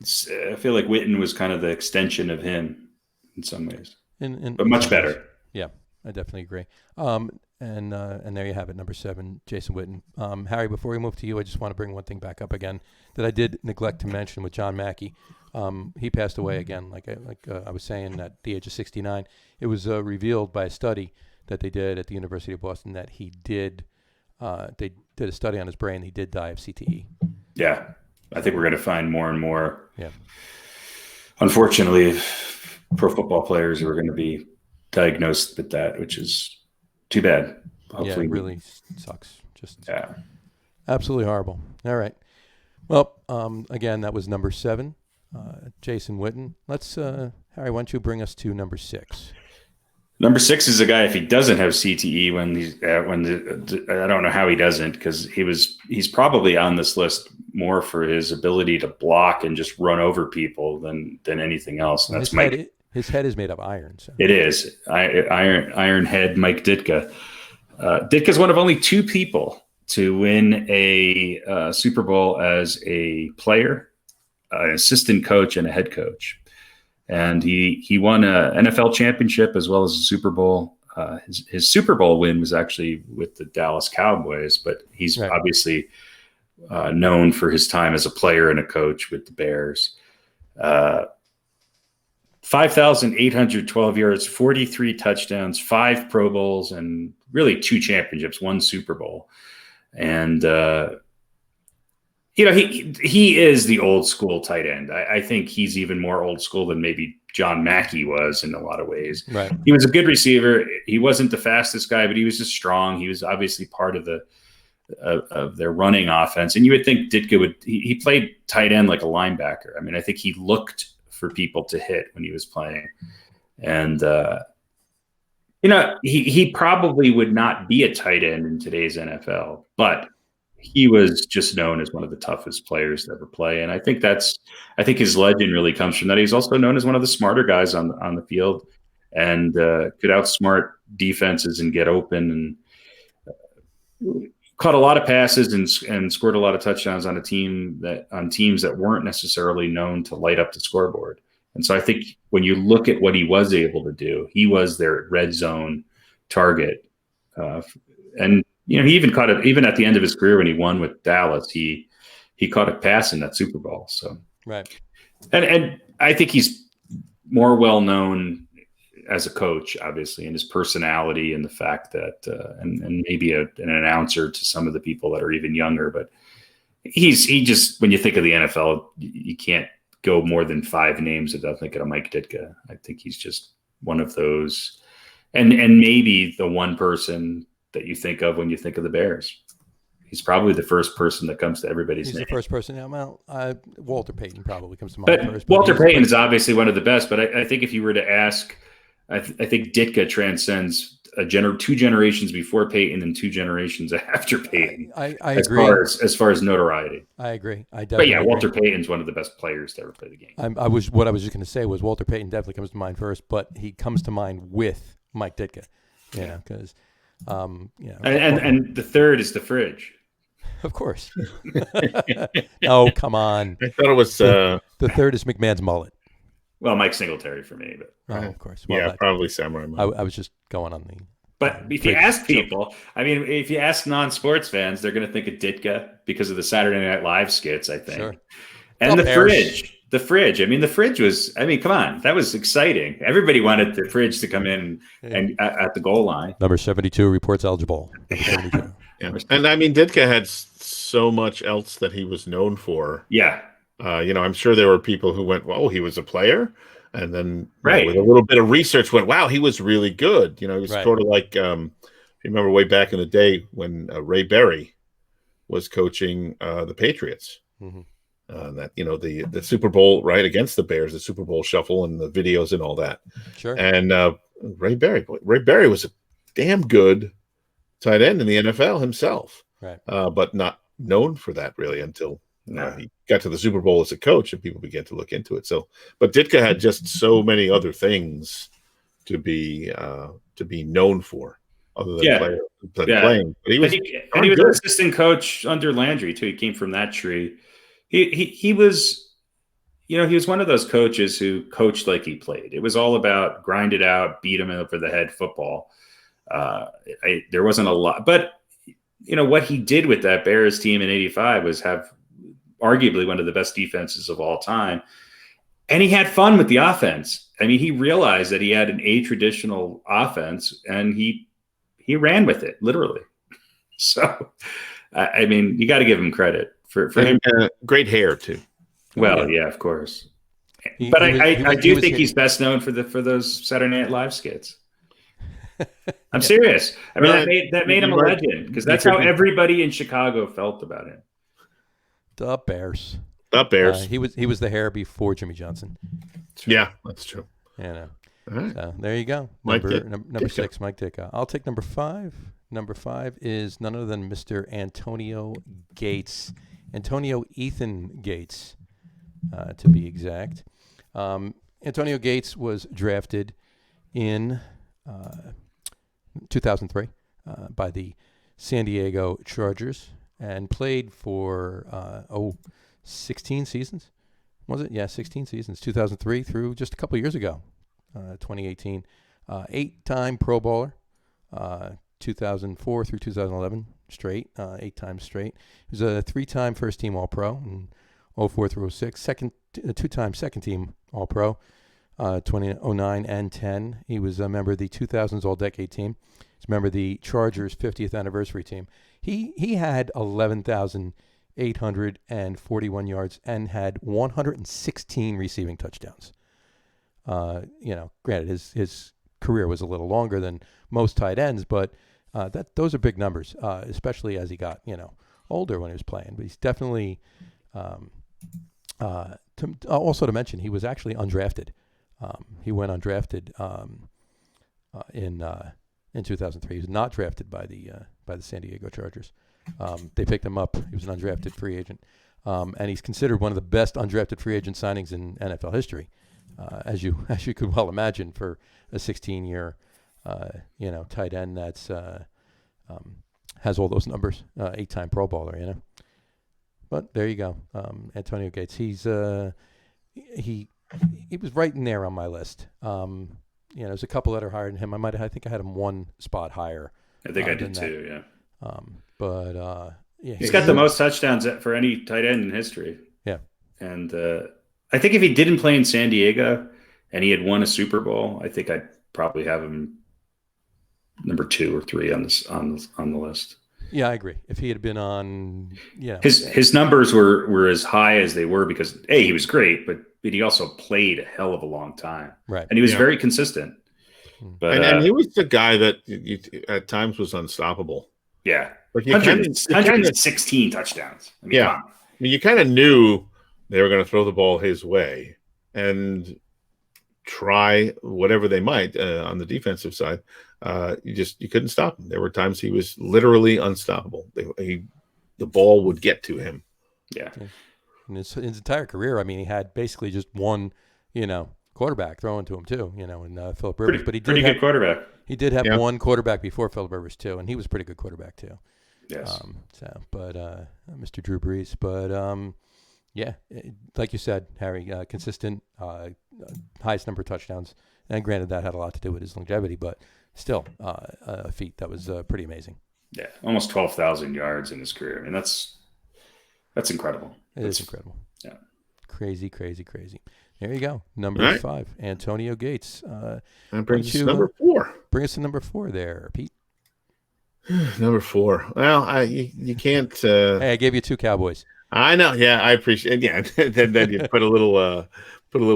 I feel like Witten was kind of the extension of him in some ways, but much better. Yeah, I definitely agree. And there you have it, number 7, Jason Witten. Harry, before we move to you, I just want to bring one thing back up again that I did neglect to mention with John Mackey. He passed away again, like I was saying, at the age of 69. It was revealed by a study that they did at the University of Boston that he did. They did a study on his brain. He did die of CTE. Yeah, I think we're going to find more and more. Yeah. Unfortunately, pro football players are going to be diagnosed with that, which is too bad. Hopefully, it really sucks. Just yeah, absolutely horrible. All right. Well, again, that was number 7, Jason Witten. Let's Harry, why don't you bring us to number 6? Number 6 is a guy, if he doesn't have CTE, I don't know how he doesn't, because he's probably on this list more for his ability to block and just run over people than anything else. And that's Mike. His head is made of iron. So. It is Iron Head Mike Ditka. Ditka is one of only 2 people to win a Super Bowl as a player, an assistant coach, and a head coach. And he won an NFL championship as well as a Super Bowl. His Super Bowl win was actually with the Dallas Cowboys, but he's obviously known for his time as a player and a coach with the Bears. 5,812 yards, 43 touchdowns, 5 Pro Bowls, and really 2 championships, 1 Super Bowl. And he is the old school tight end. I think he's even more old school than maybe John Mackey was in a lot of ways. Right. He was a good receiver. He wasn't the fastest guy, but he was just strong. He was obviously part of of their running offense. And you would think Ditka he played tight end like a linebacker. I mean, I think he looked for people to hit when he was playing. And, he probably would not be a tight end in today's NFL, but he was just known as one of the toughest players to ever play. And I think his legend really comes from that. He's also known as one of the smarter guys on the field, and could outsmart defenses and get open, and caught a lot of passes and scored a lot of touchdowns on teams that weren't necessarily known to light up the scoreboard. And so I think when you look at what he was able to do, he was their red zone target. And he even caught it, even at the end of his career when he won with Dallas, he caught a pass in that Super Bowl. So, right. And I think he's more well known as a coach, obviously, and his personality and the fact that, and maybe an announcer to some of the people that are even younger, but he just, when you think of the NFL, you can't go more than 5 names without thinking of Mike Ditka. I think he's just one of those, and maybe the one person that you think of when you think of the Bears. He's probably the first person that comes to everybody's name. He's the first person. Yeah, well, Walter Payton probably comes to mind first. Walter Payton is obviously one of the best, but I think if you were to ask, I think Ditka transcends 2 generations before Payton and 2 generations after Payton. I agree. As far as notoriety. I agree. But yeah, Walter Payton's one of the best players to ever play the game. What I was just going to say was Walter Payton definitely comes to mind first, but he comes to mind with Mike Ditka. Yeah, because and the third is the fridge. Of course. Oh, come on. I thought it was the third is McMahon's mullet. Well, Mike Singletary for me, but of course. Well, probably Samurai. I was just going on the. But if you ask people, I mean, if you ask non-sports fans, they're going to think of Ditka because of the Saturday Night Live skits, I think. Sure. And the fridge. I mean, the fridge was. I mean, come on, that was exciting. Everybody wanted the fridge to come in and at the goal line. Number 72 reports eligible. Number 72. Yeah. And I mean, Ditka had so much else that he was known for. Yeah. I'm sure there were people who went, "Well, he was a player," and then with a little bit of research, went, "Wow, he was really good." He was sort of like, if you remember way back in the day when Ray Berry was coaching the Patriots, that the Super Bowl right against the Bears, the Super Bowl shuffle and the videos and all that. Sure. And Ray Berry was a damn good tight end in the NFL himself, right? But not known for that really until he got to the Super Bowl as a coach and people began to look into it. So, but Ditka had just so many other things to be known for other than playing. But he was an assistant coach under Landry too. He came from that tree. He was, he was one of those coaches who coached like he played. It was all about grind it out, beat him over the head football. There wasn't a lot, but what he did with that Bears team in '85 was have arguably one of the best defenses of all time. And he had fun with the offense. I mean, he realized that he had an a-traditional offense and he ran with it literally. So, I mean, you got to give him credit for him. Great hair too. Well, yeah, of course. But I do think he's best known for those Saturday Night Live skits. I'm serious. I mean, that made him a legend because that's how everybody in Chicago felt about him. The Bears. He was the hair before Jimmy Johnson. Yeah, that's true. All right. So there you go. Number 6, Mike Ditka. I'll take number 5. Number 5 is none other than Mr. Antonio Gates. Antonio Ethan Gates, to be exact. Antonio Gates was drafted in 2003 by the San Diego Chargers and played for 16 seasons. Was it? Yeah, 16 seasons, 2003 through just a couple years ago, 2018. 8-time Pro Bowler, 2004 through 2011 straight, 8 times straight. He was a 3-time first-team All-Pro in 04 through 06, 2-time second-team All-Pro, 2009 and 10. He was a member of the 2000s All-Decade team. He's a member of the Chargers 50th anniversary team. He had 11,841 yards and had 116 receiving touchdowns. Granted, his career was a little longer than most tight ends, but those are big numbers, especially as he got older when he was playing. But he's definitely also to mention he was actually undrafted. He went undrafted in 2003. He was not drafted by the San Diego Chargers. They picked him up. He was an undrafted free agent, and he's considered one of the best undrafted free agent signings in NFL history, as you could well imagine for a 16-year tight end that's has all those numbers, 8-time Pro Bowler, But there you go, Antonio Gates. He was right in there on my list. There's a couple that are higher than him. I think I had him one spot higher. I think I did too. Yeah. He's got the most touchdowns for any tight end in history. Yeah. And I think if he didn't play in San Diego and he had won a Super Bowl, I think I'd probably have him number 2 or 3 on the list. Yeah, I agree. If he had been on, his numbers were as high as they were because he was great, but he also played a hell of a long time, right? And he was very consistent. But and he was the guy that at times was unstoppable. Yeah, like 116 touchdowns. I mean, you kind of knew they were going to throw the ball his way and try whatever they might on the defensive side. You couldn't stop him. There were times he was literally unstoppable. The ball would get to him. Yeah. In his entire career, I mean, he had basically just one, quarterback throwing to him too, and Philip Rivers. But he did pretty good quarterback. He did have one quarterback before Philip Rivers too, and he was a pretty good quarterback too. Yes. Mr. Drew Brees, but like you said, Harry, consistent, highest number of touchdowns, and granted that had a lot to do with his longevity, but still a feat that was pretty amazing. Yeah, almost 12,000 yards in his career. I mean, that's incredible. It's incredible. Yeah. Crazy. There you go. Number 5, Antonio Gates. And brings us to number 4. Bring us to number 4 there, Pete. Number 4. Well, you can't. Hey, I gave you 2 Cowboys. I know. Yeah, I appreciate it. Yeah, then you put a little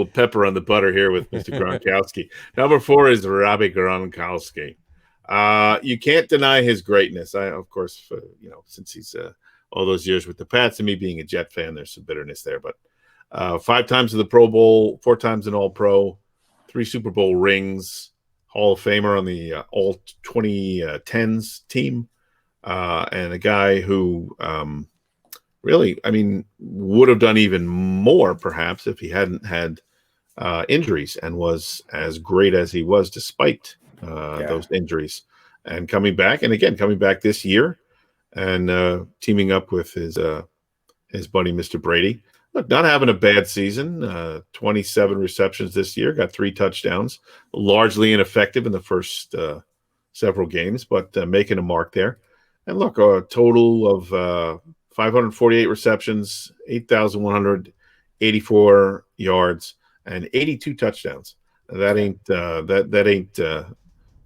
pepper on the butter here with Mr. Gronkowski. Number 4 is Robbie Gronkowski. You can't deny his greatness. Of course, since he's all those years with the Pats, and me being a Jet fan, there's some bitterness there. But 5 times in the Pro Bowl, 4 times in All-Pro, 3 Super Bowl rings, Hall of Famer on the all 2010s team, and a guy who really, I mean, would have done even more perhaps if he hadn't had injuries and was as great as he was despite those injuries. And coming back this year and teaming up with his buddy, Mr. Brady. Look, not having a bad season, 27 receptions this year, got 3 touchdowns, largely ineffective in the first several games, but making a mark there. And look, a total of 548 receptions, 8,184 yards, and 82 touchdowns. That ain't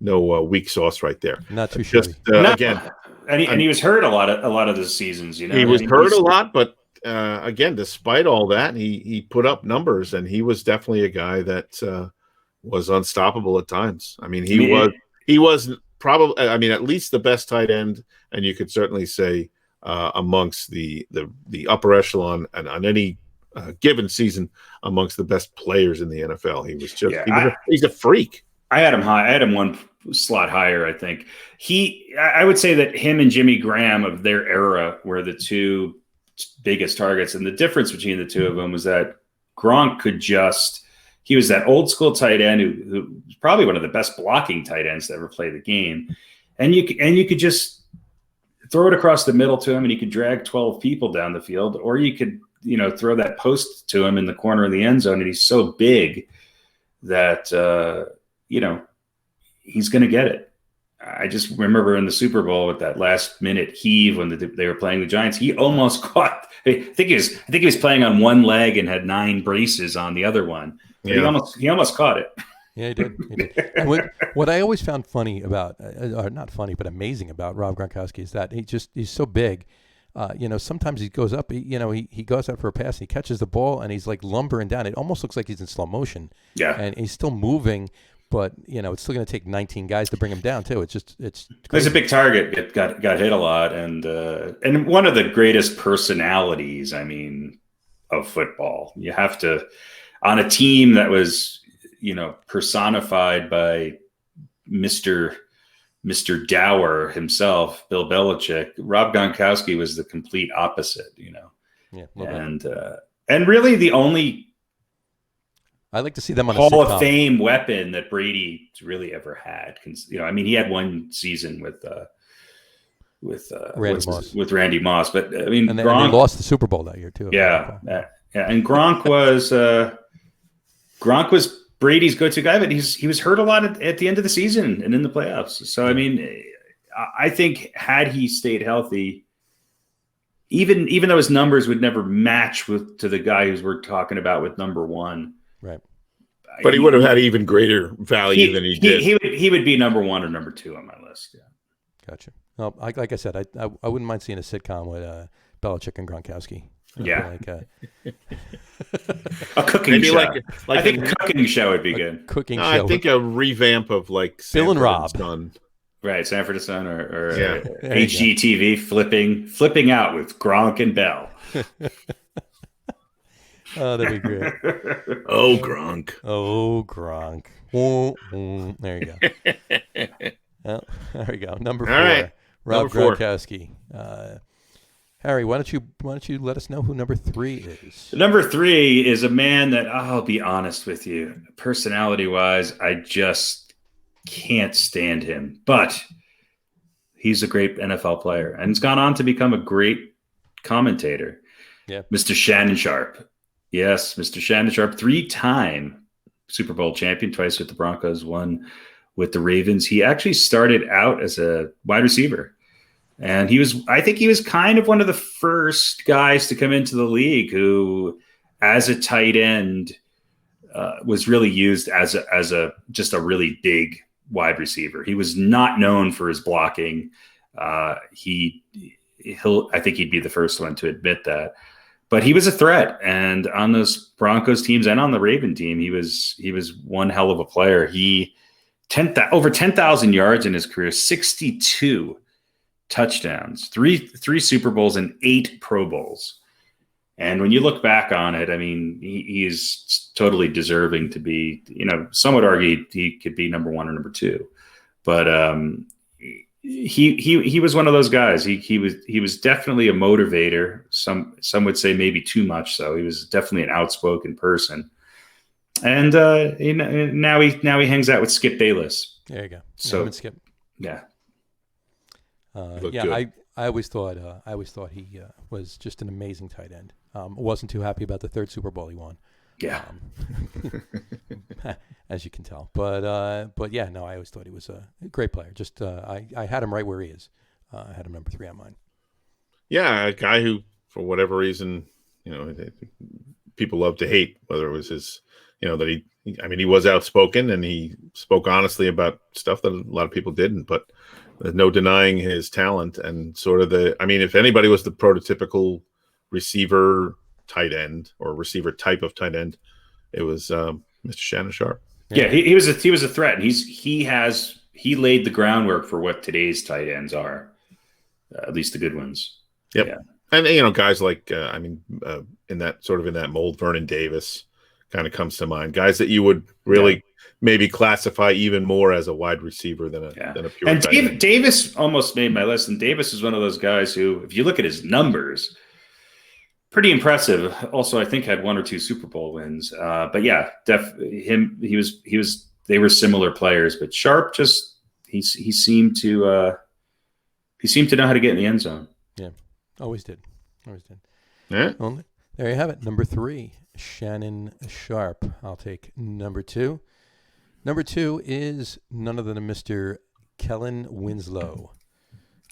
no weak sauce right there. Not too sure. Again, and he was hurt a lot of the seasons. You know, he was hurt a lot, but again, despite all that, he put up numbers, and he was definitely a guy that was unstoppable at times. I mean, he was probably, I mean, at least the best tight end, and you could certainly say amongst the upper echelon and on any given season amongst the best players in the NFL. He was just he's a freak. I had him high. I had him one slot higher. I think I would say that him and Jimmy Graham of their era were the 2 biggest targets. And the difference between the 2 of them was that Gronk he was that old school tight end who was probably one of the best blocking tight ends to ever play the game. And you could just throw it across the middle to him and he could drag 12 people down the field, or you could, throw that post to him in the corner of the end zone. And he's so big that, he's going to get it. I just remember in the Super Bowl with that last minute heave when they were playing the Giants, he almost caught. I think he was playing on one leg and had 9 braces on the other one. Yeah. He almost caught it. Yeah, he did. And what I always found funny about, or not funny, but amazing about Rob Gronkowski is that he's so big. Sometimes he goes up. He goes out for a pass. And he catches the ball and he's like lumbering down. It almost looks like he's in slow motion. Yeah, and he's still moving. But it's still going to take 19 guys to bring him down too. It's crazy. There's a big target. It got hit a lot, and one of the greatest personalities, of football. You have to, on a team that was, personified by Mr. Dower himself, Bill Belichick. Rob Gronkowski was the complete opposite. Yeah, and really the only. I like to see them on Hall a sitcom. of Fame weapon that Brady really ever had. He had one season with Randy Moss, but and they lost the Super Bowl that year too. Yeah. And Gronk was Brady's go-to guy, but he was hurt a lot at the end of the season and in the playoffs. So I think had he stayed healthy, even though his numbers would never match to the guy who's we're talking about with number 1. Right. But he would have had even greater value than he did. He would be number 1 or number 2 on my list. Yeah. Gotcha. Well, like I said, I wouldn't mind seeing a sitcom with Belichick and Gronkowski. Yeah. A cooking show. I think a cooking show would be good. Cooking show. I think a revamp of like Bill and Rob. Son. Right, Sanford and Son or HGTV flipping out with Gronk and Bell. Oh, that'd be great. Oh, Gronk. There you go. Well, there we go. Number 4. Right. Rob Gronkowski. Harry, why don't you let us know who number 3 is? Number 3 is a man that I'll be honest with you, personality-wise, I just can't stand him. But he's a great NFL player, and he's gone on to become a great commentator. Yeah, Mr. Shannon Sharp. Yes, Mr. Shannon Sharp, 3-time Super Bowl champion, twice with the Broncos, 1 with the Ravens. He actually started out as a wide receiver. And I think he was kind of one of the first guys to come into the league who, as a tight end, was really used as just a really big wide receiver. He was not known for his blocking. I think he'd be the first one to admit that. But he was a threat, and on those Broncos teams and on the Raven team, he was one hell of a player. He over 10,000 yards in his career, 62 touchdowns, three Super Bowls, and 8 Pro Bowls. And when you look back on it, I mean, he is totally deserving to be, some would argue he could be number 1 or number 2. But he was one of those guys. He was definitely a motivator. Some would say maybe too much so. He was definitely an outspoken person. And now he hangs out with Skip Bayless. There you go. So Skip. Yeah. I always thought he was just an amazing tight end. Wasn't too happy about the 3rd Super Bowl he won. Yeah. As you can tell, but yeah, no, I always thought he was a great player. Just I had him right where he is. I had him number 3 on mine. Yeah, a guy who, for whatever reason, people love to hate, whether it was his, that he was outspoken and he spoke honestly about stuff that a lot of people didn't, but there's no denying his talent and sort of if anybody was the prototypical receiver tight end or receiver type of tight end, it was Mr. Shannon Sharpe. Yeah, he was a threat. And he laid the groundwork for what today's tight ends are, at least the good ones. Yep. Yeah. And guys like in that mold, Vernon Davis kind of comes to mind. Guys that you would really maybe classify even more as a wide receiver than a pure. And Davis almost made my list. And Davis is one of those guys who, if you look at his numbers, pretty impressive. Also, I think had 1 or 2 Super Bowl wins. But yeah, they were similar players. But Sharpe he seemed to know how to get in the end zone. Yeah, always did. Yeah. Well, there you have it. Number 3, Shannon Sharpe. I'll take number 2. Number 2 is none other than Mr. Kellen Winslow.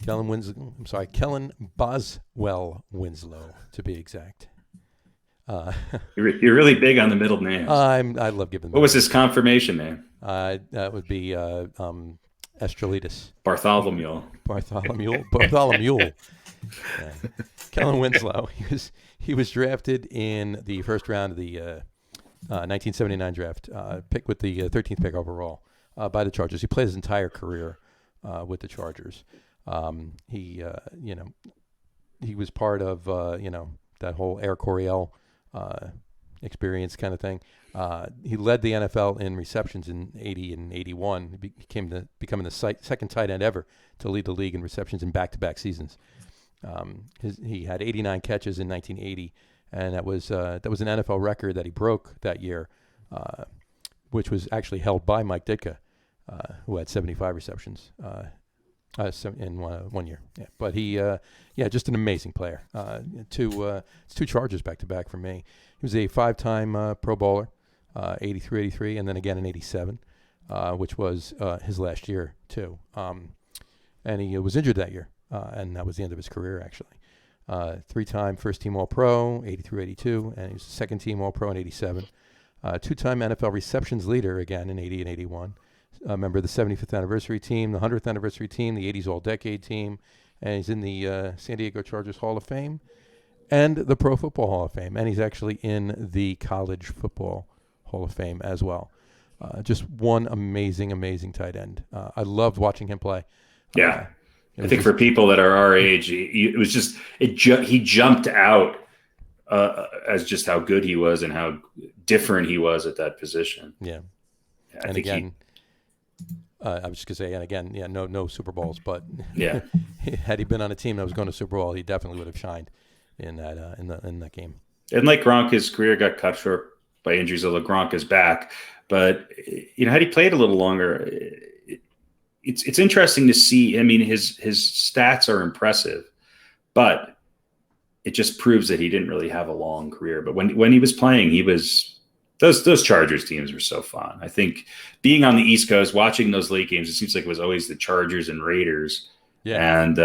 Kellen Boswell Winslow, to be exact. You're really big on the middle names. I love giving them. What was his confirmation name? That would be Estrelitis. Bartholomew. Yeah. Kellen Winslow. He was drafted in the first round of the 1979 draft, picked with the 13th pick overall by the Chargers. He played his entire career with the Chargers. He was part of that whole Air Coryell experience kind of thing. He led the NFL in receptions in 80 and 81. He becoming the second tight end ever to lead the league in receptions in back-to-back seasons. He had 89 catches in 1980, and that was an NFL record that he broke that year, which was actually held by Mike Ditka, who had 75 receptions in 1 year. Yeah, but he, just an amazing player. It's 2 Chargers back-to-back for me. He was a 5-time Pro Bowler, 83, 83, and then again in 87, which was his last year too. And he was injured that year, and that was the end of his career actually. 3-time first-team All-Pro, 83, 82, and he was second-team All-Pro in 87. 2-time NFL receptions leader again in 80 and 81. Member of the 75th anniversary team, the 100th anniversary team, the 80s All-Decade team, and he's in the San Diego Chargers Hall of Fame and the Pro Football Hall of Fame, and he's actually in the College Football Hall of Fame as well. Just one amazing tight end. I loved watching him play. Yeah, I think for people that are our age, he jumped out as just how good he was and how different he was at that position. Yeah, I think again. I was just gonna say, and again, no Super Bowls, but yeah, had he been on a team that was going to Super Bowl, he definitely would have shined in that game. And like Gronk, his career got cut short by injuries, although Gronk is back. But had he played a little longer, it's interesting to see. I mean, his stats are impressive, but it just proves that he didn't really have a long career. But when he was playing, he was. Those Chargers teams were so fun. I think being on the East Coast, watching those late games, it seems like it was always the Chargers and Raiders. Yeah. And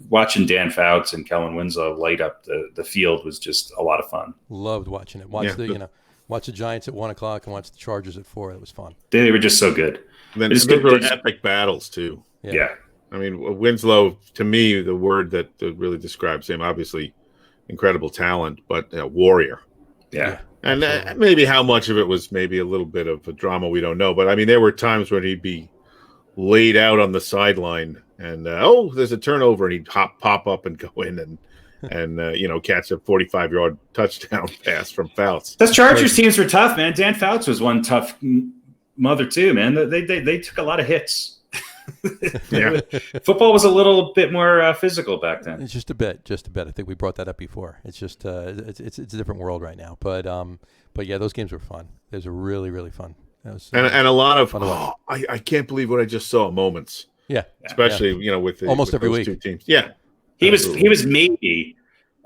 watching Dan Fouts and Kellen Winslow light up the field was just a lot of fun. Loved watching it. Watch the Giants at 1:00 and watch the Chargers at 4. It was fun. They were just so good. And then those were epic battles too. Yeah. I mean, Winslow, to me, the word that really describes him, obviously incredible talent, but warrior. Yeah. And maybe how much of it was maybe a little bit of a drama, we don't know. But, I mean, there were times when he'd be laid out on the sideline and there's a turnover, and he'd pop up and go in and catch a 45-yard touchdown pass from Fouts. Those Chargers teams were tough, man. Dan Fouts was one tough mother too, man. They took a lot of hits. Yeah. Football was a little bit more physical back then. It's just a bit. I think we brought that up before. It's just it's a different world right now. But yeah, those games were fun. Those were really, really fun. Was, and a lot of I can't believe what I just saw moments. Yeah, especially with almost with every those week. two teams. Yeah, he was maybe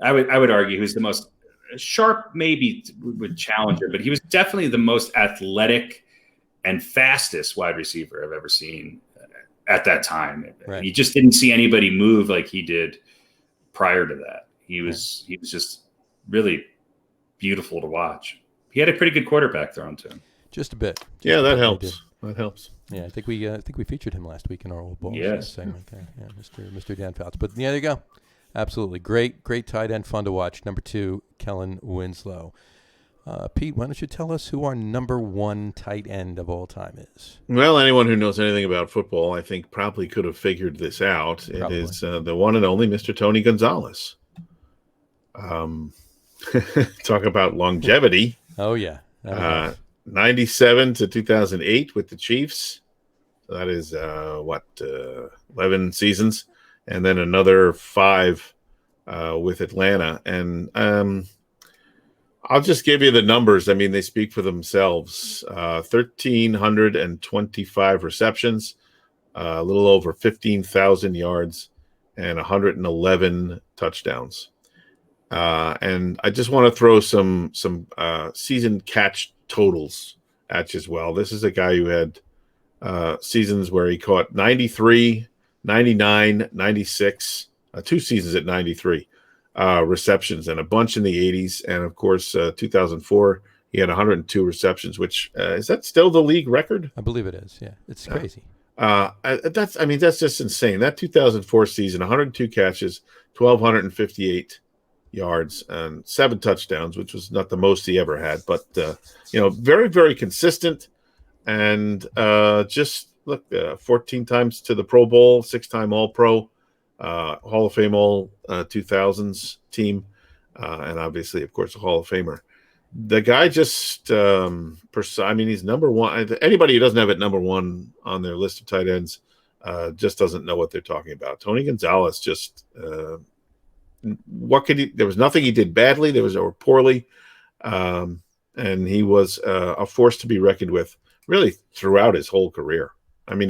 I would argue he was the most sharp, maybe with challenger, but he was definitely the most athletic and fastest wide receiver I've ever seen at that time. Right. You just didn't see anybody move like he did prior to that. He was just really beautiful to watch. He had a pretty good quarterback thrown to him. Just a bit. Yeah, that helps. That helps. Yeah, I think we featured him last week in our old balls segment there. Yeah, Mr. Dan Fouts. But yeah, there you go. Absolutely great tight end, fun to watch. Number 2, Kellen Winslow. Pete, why don't you tell us who our number 1 tight end of all time is? Well, anyone who knows anything about football, I think, probably could have figured this out. Probably. It is the one and only Mr. Tony Gonzalez. Talk about longevity. Oh yeah. 97 to 2008 with the Chiefs. So that is 11 seasons, and then another 5 with Atlanta. And I'll just give you the numbers. I mean, they speak for themselves. 1,325 receptions, a little over 15,000 yards, and 111 touchdowns. And I just want to throw some season catch totals at you as well. This is a guy who had seasons where he caught 93, 99, 96, 2 seasons at 93 receptions, and a bunch in the 80s. And of course, 2004, he had 102 receptions, which is that still the league record? I believe it is. Yeah, it's crazy. That's just insane. That 2004 season, 102 catches, 1,258 yards, and 7 touchdowns, which was not the most he ever had, but very, very consistent. And just look, 14 times to the Pro Bowl, 6-time All-Pro, Hall of Fame All 2000s team, and obviously, of course, a Hall of Famer. The guy just, he's number 1. Anybody who doesn't have it number 1 on their list of tight ends just doesn't know what they're talking about. Tony Gonzalez just, there was nothing he did badly, or poorly, and he was a force to be reckoned with really throughout his whole career. I mean,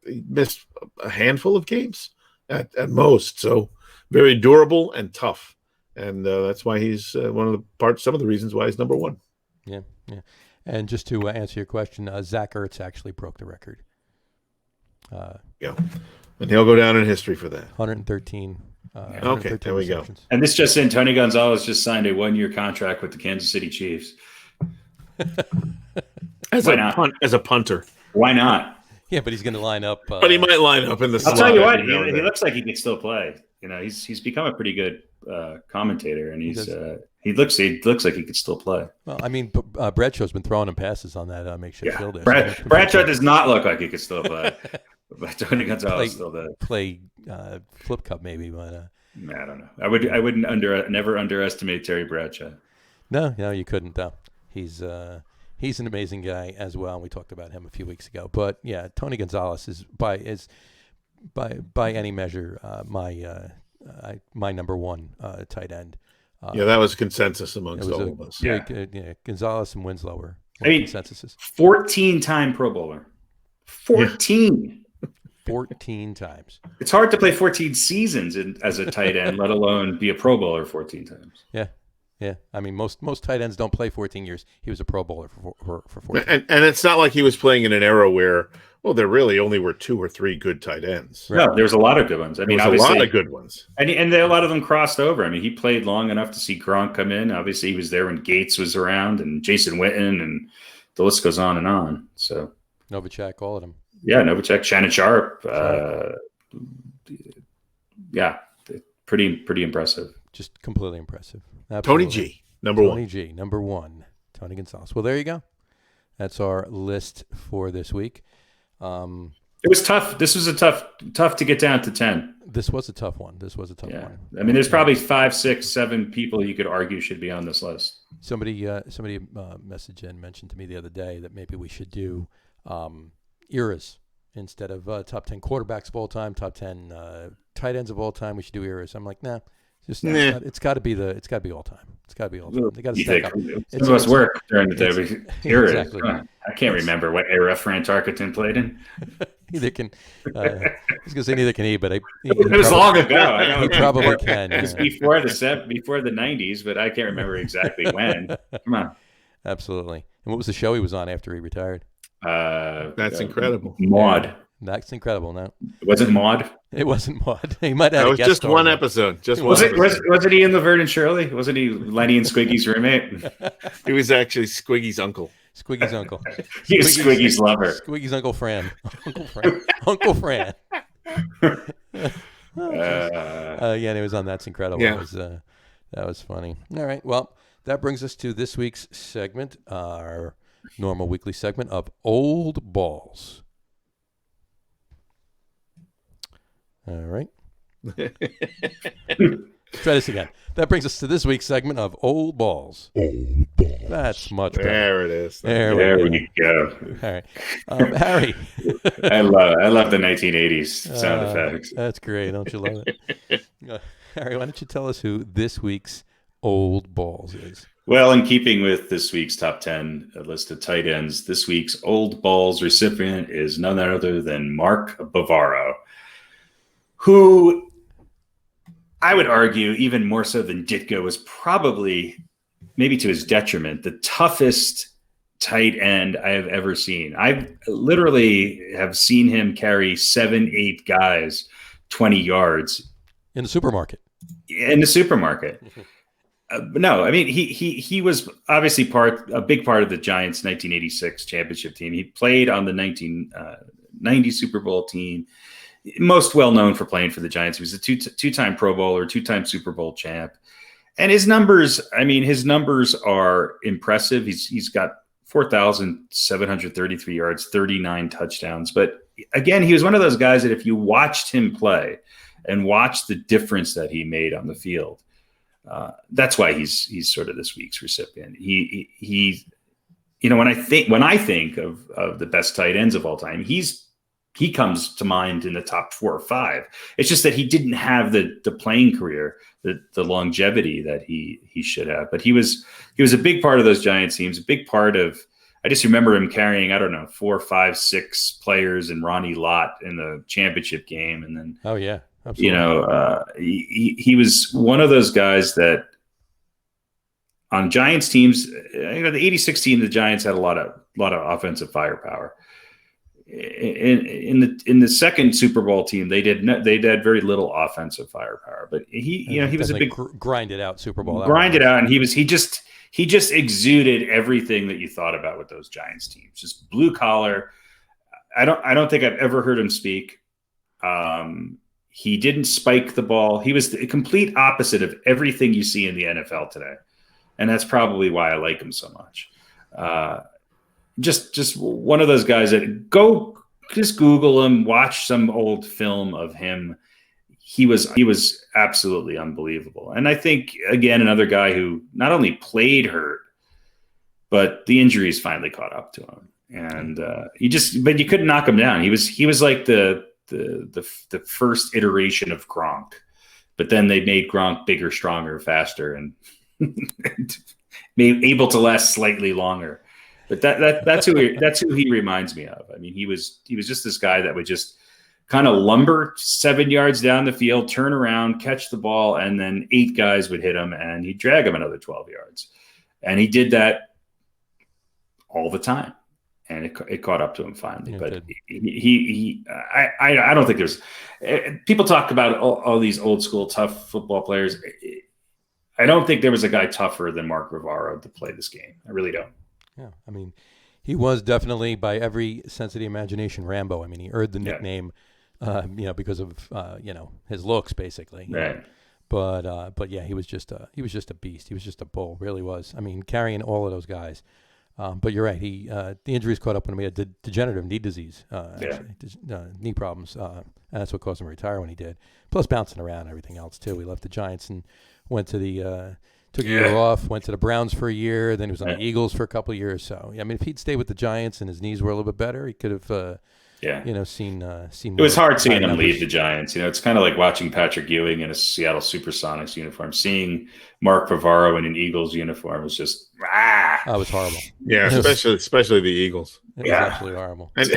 he missed a handful of games at most, so very durable and tough, and that's why he's some of the reasons why he's number 1. Yeah. And just to answer your question, Zach Ertz actually broke the record. Yeah, and he'll go down in history for that. 113. Okay, there we go. And this just in, Tony Gonzalez just signed a 1-year contract with the Kansas City Chiefs. As a punter. Why not? Yeah, but he's going to line up. But he might line up in the slot. I'll tell you what, he looks like he could still play. He's become a pretty good commentator, and he looks like he could still play. Well, I mean, Bradshaw's been throwing him passes on that makeshift field there. Bradshaw does not look like he could still play. But Tony Gonzalez still does. Play flip cup maybe, but I don't know. I wouldn't never underestimate Terry Bradshaw. No, you couldn't. He's an amazing guy as well. We talked about him a few weeks ago. But yeah, Tony Gonzalez is by any measure my number 1 tight end. That was consensus amongst all of us. Yeah, Gonzalez and Winslow were consensuses. 14-time Pro Bowler. 14. Yeah. 14 times. It's hard to play 14 seasons as a tight end, let alone be a Pro Bowler 14 times. Yeah. I mean, most tight ends don't play 14 years. He was a Pro Bowler for 14. And it's not like he was playing in an era where, there really only were 2 or 3 good tight ends. Right. No, there was a lot of good ones. I mean, obviously, a lot of good ones. And a lot of them crossed over. I mean, he played long enough to see Gronk come in. Obviously, he was there when Gates was around and Jason Witten, and the list goes on and on. So Novacek, all of them. Yeah, Novacek, Shannon Sharp. Pretty impressive. Just completely impressive. Absolutely. Tony G, number 1. Tony G, number 1. Tony Gonzalez. Well, there you go. That's our list for this week. It was tough. This was a tough to get down to 10. This was a tough one. Yeah. I mean, there's probably 5, 6, 7 people you could argue should be on this list. Somebody messaged and mentioned to me the other day that maybe we should do eras instead of top 10 quarterbacks of all time, top 10 tight ends of all time. We should do eras. I'm like, nah. It's got to be all time. It's got to be all time. They got to stack up. Some of us work during the day. Exactly. I can't remember what era Fran Tarkenton played in. Neither can. I was gonna say neither can he, but it was long ago. I know he probably can. It was before the 90s, but I can't remember exactly when. Come on. Absolutely. And what was the show he was on after he retired? That's incredible. Maud. That's incredible. No, it wasn't Maud. It wasn't Maud. He might have. That was just one episode. Wasn't he in Laverne and Shirley? Wasn't he Lenny and Squiggy's roommate? He was actually Squiggy's uncle. Squiggy's uncle. He was Squiggy's lover. Squiggy's Uncle Fran. Uncle Fran. And it was on That's Incredible. Yeah. That was funny. All right. Well, that brings us to this week's segment, our normal weekly segment of Old Balls. All right. Try this again. That brings us to this week's segment of Old Balls. Old Balls. That's much better. There it is. There we go. All right. Harry. I love the 1980s sound effects. That's great. Don't you love it? Harry, why don't you tell us who this week's Old Balls is? Well, in keeping with this week's top 10 list of tight ends, this week's Old Balls recipient is none other than Mark Bavaro, who I would argue, even more so than Ditka, was probably, maybe to his detriment, the toughest tight end I have ever seen. I literally have seen him carry 7, 8 guys 20 yards. In the supermarket. No, I mean, he was obviously a big part of the Giants' 1986 championship team. He played on the 1990 Super Bowl team. Most well known for playing for the Giants. He was a two-time Pro Bowler, 2-time Super Bowl champ. And his numbers are impressive. He's got 4,733 yards, 39 touchdowns. But again, he was one of those guys that if you watched him play and watched the difference that he made on the field, that's why he's sort of this week's recipient. He when I think of the best tight ends of all time, he comes to mind in the top 4 or 5. It's just that he didn't have the playing career, the longevity that he should have. But he was a big part of those Giants teams, a big part of. I just remember him carrying, 4, 5, 6 players and Ronnie Lott in the championship game, and then oh yeah, absolutely. He was one of those guys that on Giants teams. The '86 team, the Giants had a lot of offensive firepower. In the second Super Bowl team, they had very little offensive firepower, but he was a big grinded out Super Bowl, and he just exuded everything that you thought about with those Giants teams, just blue collar. I don't think I've ever heard him speak. He didn't spike the ball. He was the complete opposite of everything you see in the NFL today, and that's probably why I like him so much. Just one of those guys that just Google him, watch some old film of him. He was absolutely unbelievable. And I think, again, another guy who not only played hurt, but the injuries finally caught up to him. And but you couldn't knock him down. He was like the first iteration of Gronk, but then they made Gronk bigger, stronger, faster, and able to last slightly longer. But that's who he reminds me of. I mean, he was just this guy that would just kind of lumber 7 yards down the field, turn around, catch the ball, and then 8 guys would hit him, and he'd drag him another 12 yards. And he did that all the time, and it caught up to him finally. Yeah, but I don't think there's people talk about all these old school tough football players. I don't think there was a guy tougher than Mark Bavaro to play this game. I really don't. Yeah, I mean, he was definitely, by every sense of the imagination, Rambo. I mean, he earned the nickname, because of his looks, basically. Right. But yeah, he was just a beast. He was just a bull, really was. I mean, carrying all of those guys. But you're right. The injuries caught up when he had degenerative knee disease, knee problems, and that's what caused him to retire when he did. Plus bouncing around and everything else too. He left the Giants and went to took a year off, went to the Browns for a year, then he was on the Eagles for a couple of years. So I mean, if he'd stayed with the Giants and his knees were a little bit better, he could have. Seen. It was hard seeing him leave the Giants. It's kind of like watching Patrick Ewing in a Seattle SuperSonics uniform. Seeing Mark Bavaro in an Eagles uniform was just That was horrible. Yeah, especially the Eagles. It was absolutely horrible. And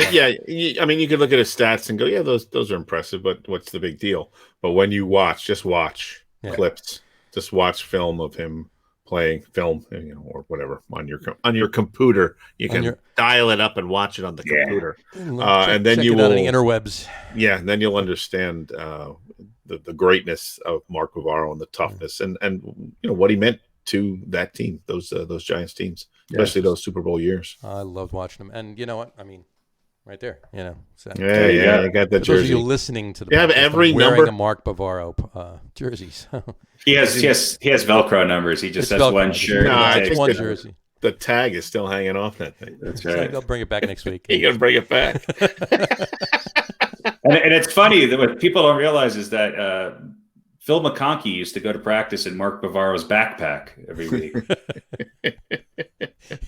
you could look at his stats and go, yeah, those are impressive, but what's the big deal? But when you just watch clips, just watch film of him playing film, or whatever on your computer. You can dial it up and watch it on the computer, and then you will on the interwebs. Yeah, and then you'll understand the greatness of Mark Bavaro and the toughness, and what he meant to that team, those Giants teams, especially those Super Bowl years. I loved watching them, and you know what I mean. Right there, So. You got that jersey. Those of you listening to the have every wearing number a Mark Bavaro jersey. So. He has Velcro numbers. He just has Velcro. One shirt. No, one jersey. The tag is still hanging off that thing. That's right. They'll bring it back next week. You're gonna bring it back. and it's funny that what people don't realize is that Phil McConkey used to go to practice in Mark Bavaro's backpack every week.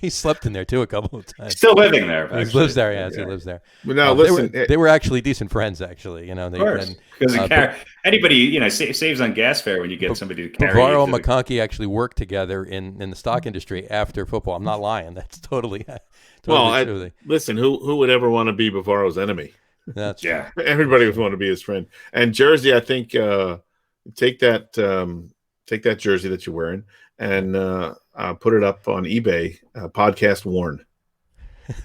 He slept in there too a couple of times. Still living there. He lives there. Yes, he lives there. No, listen, they were actually decent friends. Actually, because anybody saves on gas fare when you get somebody to carry. Bavaro and McConkey actually worked together in the stock industry after football. I'm not lying. That's totally true. Listen, who would ever want to be Bavaro's enemy? That's everybody would want to be his friend. And jersey, I think, take that jersey that you're wearing and put it up on eBay. Podcast worn.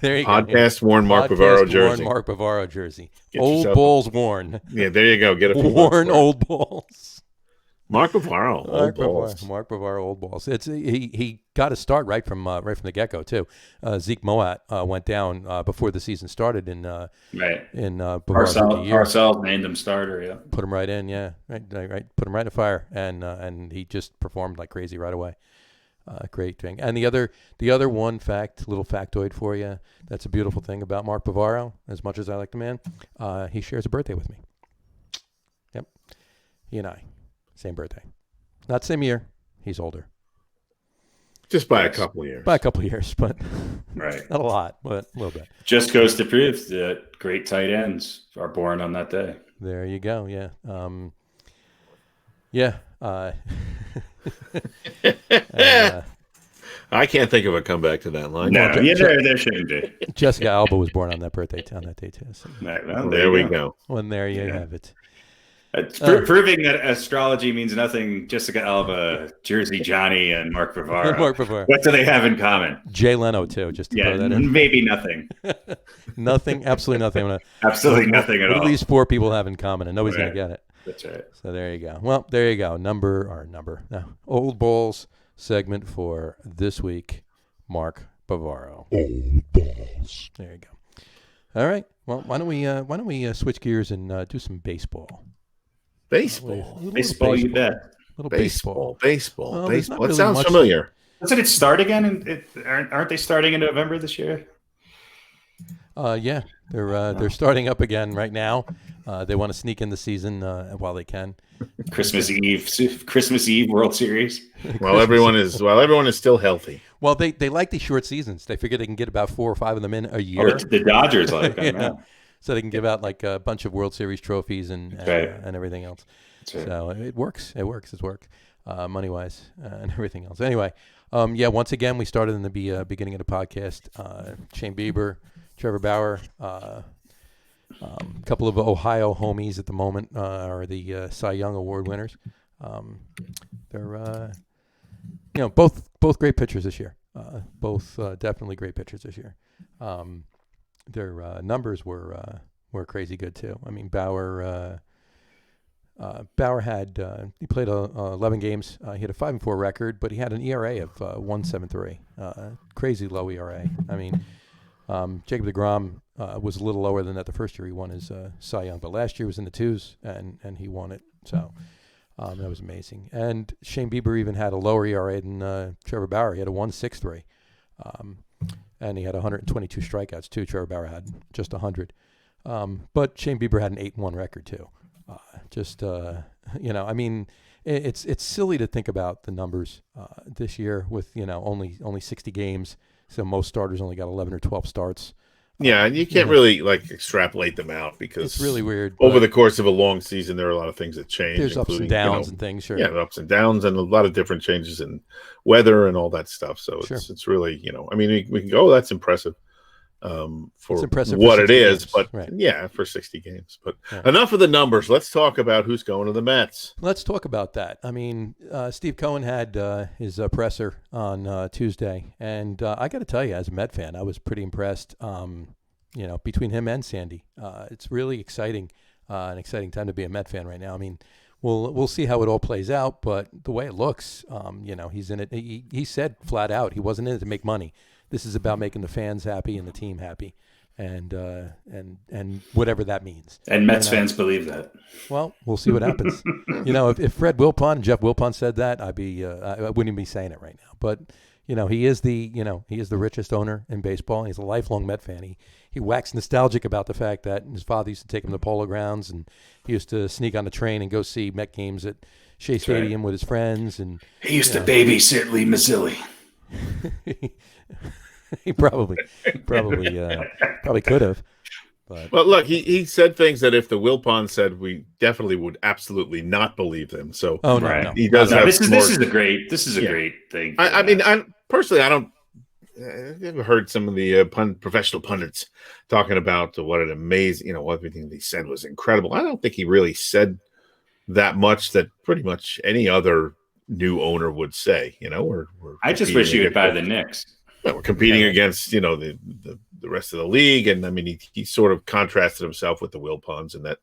There you Podcast worn Mark Bavaro jersey. Mark Bavaro jersey. Old Bulls worn. Yeah, there you go. Get a worn Old Bulls. Mark Bavaro, Old Balls. Mark Bavaro, Old Balls. It's he got a start right from the get go too. Zeke Moat went down before the season started in Bavaro's rookie year. Parcells named him starter. Yeah, put him right in. Yeah, right. Put him right in the fire, and he just performed like crazy right away. Great thing. And the other little factoid for you. That's a beautiful thing about Mark Bavaro. As much as I like the man, he shares a birthday with me. Yep, he and I. Same birthday. Not same year. He's older. Just by a couple of years. By a couple of years, but not a lot, but a little bit. Just goes to prove that great tight ends are born on that day. There you go. Yeah. I can't think of a comeback to that line. No, there shouldn't be. Jessica Alba was born on that day too. So. There we go. Well, there you have it. Proving that astrology means nothing. Jessica Alba, Jersey Johnny, and Mark Bavaro. What do they have in common? Jay Leno too. Just to throw that in. Maybe nothing. Nothing. Absolutely nothing. Absolutely nothing at all. What do these four people have in common, and nobody's gonna get it. That's right. So there you go. Well, there you go. Old Balls segment for this week. Mark Bavaro. Old Balls. There you go. All right. Well, why don't we switch gears and do some baseball? Baseball, you bet. Baseball. That sounds familiar. Doesn't it start again? Aren't they starting in November this year? Yeah, they're starting up again right now. They want to sneak in the season while they can. Christmas Eve World Series. While everyone is still healthy. Well, they like these short seasons. They figure they can get about 4 or 5 of them in a year. The Dodgers like them. So they can give out like a bunch of World Series trophies and everything else. Right. So it works. It's work, money wise and everything else. Anyway, once again we started in the beginning of the podcast. Shane Bieber, Trevor Bauer, a couple of Ohio homies at the moment are the Cy Young Award winners. They're both great pitchers this year. Both definitely great pitchers this year. Their numbers were crazy good too. I mean, Bauer had he played 11 games. He had a 5-4 record, but he had an ERA of 1.73. Crazy low ERA. I mean, Jacob deGrom was a little lower than that the first year he won his Cy Young, but last year was in the 2s and he won it. So that was amazing. And Shane Bieber even had a lower ERA than Trevor Bauer. He had a 1.63. and he had 122 strikeouts too. Trevor Bauer had just 100. But Shane Bieber had an 8-1 record too. I mean, it's silly to think about the numbers this year with only 60 games. So most starters only got 11 or 12 starts. Yeah, and you can't really extrapolate them out because it's really weird. Over the course of a long season, there are a lot of things that change. There's ups and downs and things. Sure. Yeah, ups and downs and a lot of different changes in weather and all that stuff. So it's really, I mean, we can go, that's impressive for what it is. But yeah, for 60 games. But enough of the numbers. Let's talk about who's going to the Mets. Let's talk about that. I mean, Steve Cohen had his presser on Tuesday. And I got to tell you, as a Met fan, I was pretty impressed. Between him and Sandy, it's really exciting, an exciting time to be a Met fan right now. I mean, we'll see how it all plays out, but the way it looks, he's in it. He said flat out he wasn't in it to make money. This is about making the fans happy and the team happy, and whatever that means. And Mets fans believe that. Well, we'll see what happens. If Fred Wilpon and Jeff Wilpon said that, I wouldn't even be saying it right now. But he is the richest owner in baseball. He's a lifelong Met fan. He waxed nostalgic about the fact that his father used to take him to Polo Grounds, and he used to sneak on the train and go see Met games at Shea Stadium with his friends. And he used to babysit Lee Mazzilli. He probably could have. But well, look, he said things that if the Wilpon said, we definitely would absolutely not believe them. So he does have this is a great thing. I mean, personally, I've never heard some of the professional pundits talking about what an amazing, everything they said was incredible. I don't think he really said that much that pretty much any other new owner would say. I just wish he would buy the Knicks. We're competing against, the rest of the league. And I mean, he sort of contrasted himself with the Wilpons in that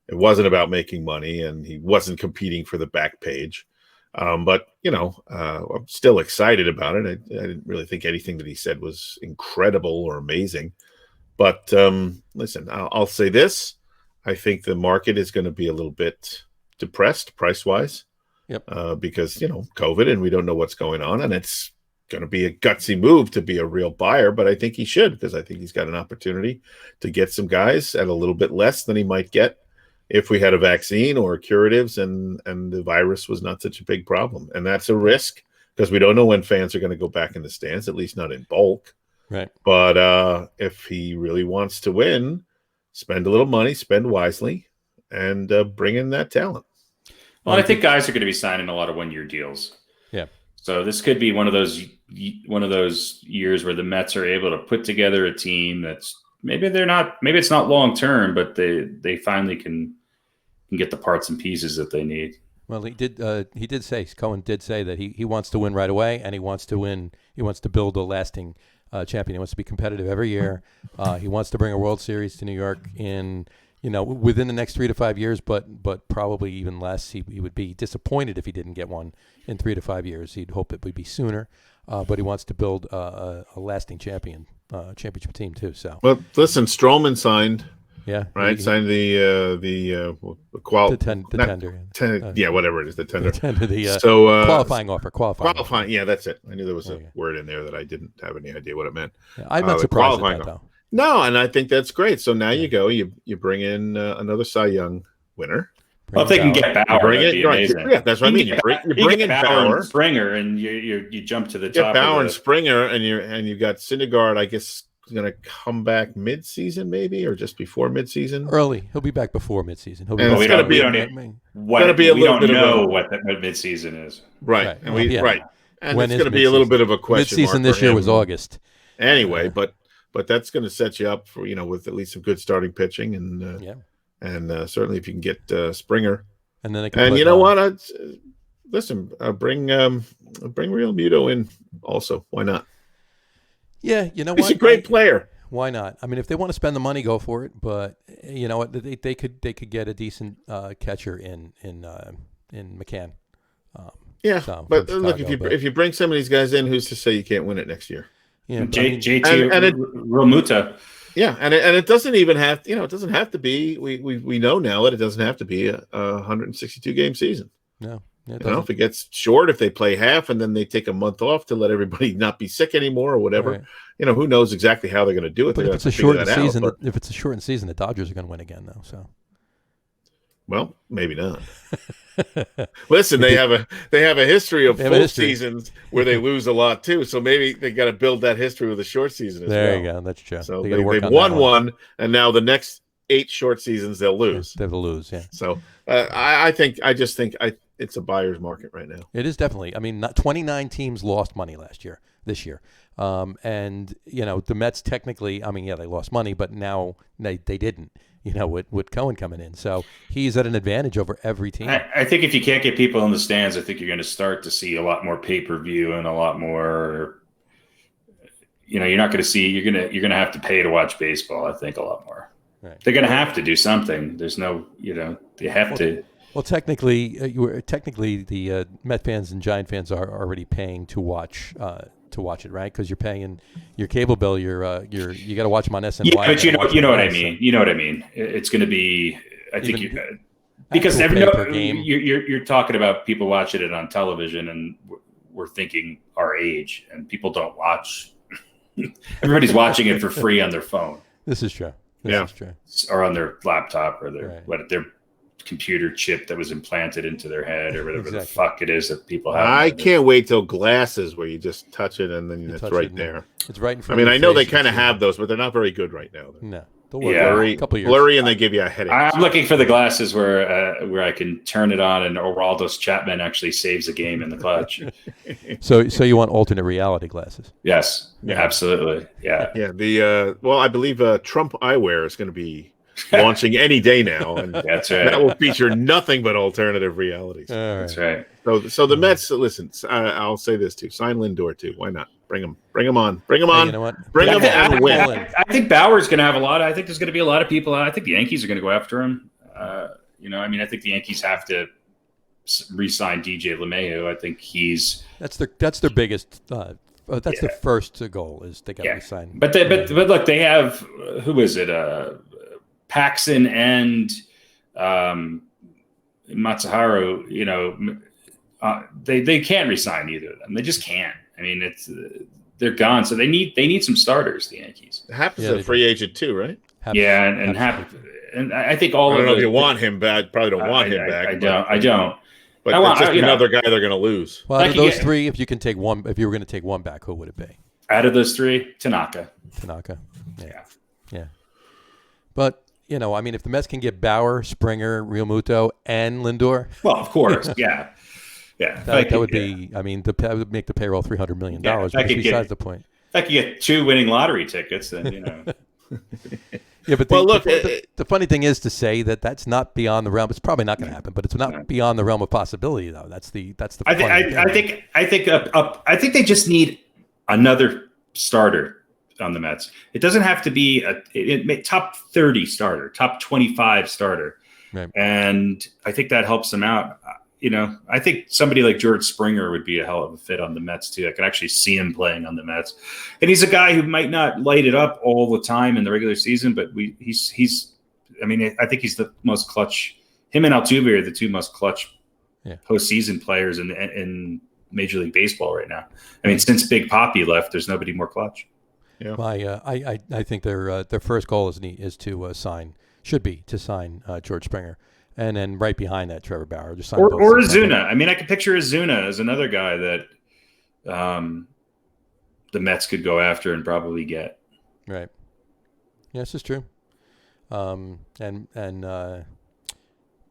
it wasn't about making money and he wasn't competing for the back page. But I'm still excited about it. I didn't really think anything that he said was incredible or amazing. But listen, I'll say this. I think the market is going to be a little bit depressed price-wise. Yep. Because, COVID and we don't know what's going on. And it's going to be a gutsy move to be a real buyer. But I think he should, because I think he's got an opportunity to get some guys at a little bit less than he might get if we had a vaccine or curatives and the virus was not such a big problem. And that's a risk because we don't know when fans are going to go back in the stands, at least not in bulk. Right. But if he really wants to win, spend a little money, spend wisely, and bring in that talent. Well, I think guys are going to be signing a lot of one-year deals. Yeah. So this could be one of those years where the Mets are able to put together a team that's maybe it's not long-term, but they finally can get the parts and pieces that they need. Well, Cohen did say that he wants to win right away, and he wants to build a lasting champion. He wants to be competitive every year. He wants to bring a World Series to New York within the next 3 to 5 years, but probably even less. He would be disappointed if he didn't get one in 3 to 5 years. He'd hope it would be sooner, but he wants to build a lasting championship team too. So, well, listen, Stroman signed. Yeah, right. Signed the tender. Yeah, whatever it is, the tender. Qualifying offer. Qualifying. Yeah, that's it. I knew there was a word in there that I didn't have any idea what it meant. Yeah, I'm not surprised at that, though. No, and I think that's great. So now you bring in another Cy Young winner. Well, if they can get Bauer, that'd be amazing. Yeah, that's what I mean. You bring in Bauer and Springer, and you jump to the top. Get Bauer and Springer, and you got Syndergaard. I guess going to come back mid-season, maybe, or just before mid-season. Early, he'll be back before mid-season. We don't know what mid-season is. Right, and and it's going to be a little bit of a question. Mid-season this year was August. Anyway, but that's going to set you up for with at least some good starting pitching, and certainly if you can get Springer, and then you know what? Listen, bring Real Muto in also. Why not? Yeah, you know what? He's a great player. Why not? I mean, if they want to spend the money, go for it. But you know what? They could get a decent catcher in McCann. But look, if you bring some of these guys in, who's to say you can't win it next year? Yeah, JT Realmuto. Yeah, and it doesn't even have it doesn't have to be. We know now that it doesn't have to be a 162 game season. No, Yeah, if it gets short, if they play half and then they take a month off to let everybody not be sick anymore or whatever, right. Who knows exactly how they're going to do it. But if it's a shortened season, the Dodgers are going to win again, though. So, well, maybe not. Listen, they have a history of full seasons where they lose a lot too. So maybe they got to build that history with a short season as well. There you go. That's true. So they've won one, and now the next 8 short seasons they'll lose. They'll lose. Yeah. So I just think it's a buyer's market right now. It is definitely. I mean, 29 teams lost money this year. And the Mets technically, I mean, yeah, they lost money, but now they didn't. With Cohen coming in. So he's at an advantage over every team. I think if you can't get people in the stands, I think you're going to start to see a lot more pay-per-view and a lot more, you're not going to see, you're going to have to pay to watch baseball, I think, a lot more. Right. They're going to have to do something. There's no, they have to. Well, technically the Met fans and Giant fans are already paying to watch it, right? Because you're paying your cable bill. You got to watch them on SNY. Yeah, but you know what I mean. You know what I mean. It's going to be. I think because you're talking about people watching it on television, and we're thinking our age, and people don't watch. Everybody's watching it for free on their phone. This is true. This is true. Or on their laptop or their computer chip that was implanted into their head or whatever the fuck it is that people have. I can't wait till glasses where you just touch it and then it's right there. It's right in front. I mean, I know they kind of have those, but they're not very good right now. No, blurry, a couple years. Blurry, and they give you a headache. I'm looking for the glasses where I can turn it on and Oraldo's Chapman actually saves a game in the clutch. So you want alternate reality glasses? Yes, absolutely. Yeah. Yeah. I believe Trump eyewear is going to be launching any day now, and that's right. That will feature nothing but alternative realities. That's right. So the Mets, listen, I'll say this too: sign Lindor too. Why not? Bring him on. You know what? Bring him and win. I think Bauer's going to have a lot. I think there's going to be a lot of people. I think the Yankees are going to go after him. I think the Yankees have to re-sign DJ LeMahieu. I think that's their biggest. That's their first goal is they got to re-sign. But look, they have who is it? Paxson and Matsuharu, they can't resign either of them. They just can't. I mean, they're gone. So they need some starters. The Yankees. Happ's a free agent too, right? And I think all. I don't know if you want him back. Probably don't want him back. I don't. But it's just another guy they're going to lose. Well, out of those three, if you can take one, if you were going to take one back, who would it be? Out of those three, Tanaka. Yeah. But. If the Mets can get Bauer, Springer, Realmuto, and Lindor, well, of course, yeah. That would be. I mean, that would make the payroll $300 million. But besides the point. If I could get 2 winning lottery tickets, then Yeah, but the funny thing is to say that that's not beyond the realm. It's probably not going to happen, but it's not beyond the realm of possibility, though. That's the. I think they just need another starter on the Mets. It doesn't have to be a top 30 starter, top 25 starter. Right. And I think that helps them out. I think somebody like George Springer would be a hell of a fit on the Mets too. I can actually see him playing on the Mets. And he's a guy who might not light it up all the time in the regular season, but I think he's the most clutch. Him and Altuve are the two most clutch postseason players in Major League Baseball right now. I mean, since Big Papi left, there's nobody more clutch. Yeah. I think their first goal is to sign George Springer, and then right behind that Trevor Bauer, just sign or Ozuna. I mean, I could picture Ozuna as another guy that the Mets could go after and probably get. Right. Yeah, this is true. And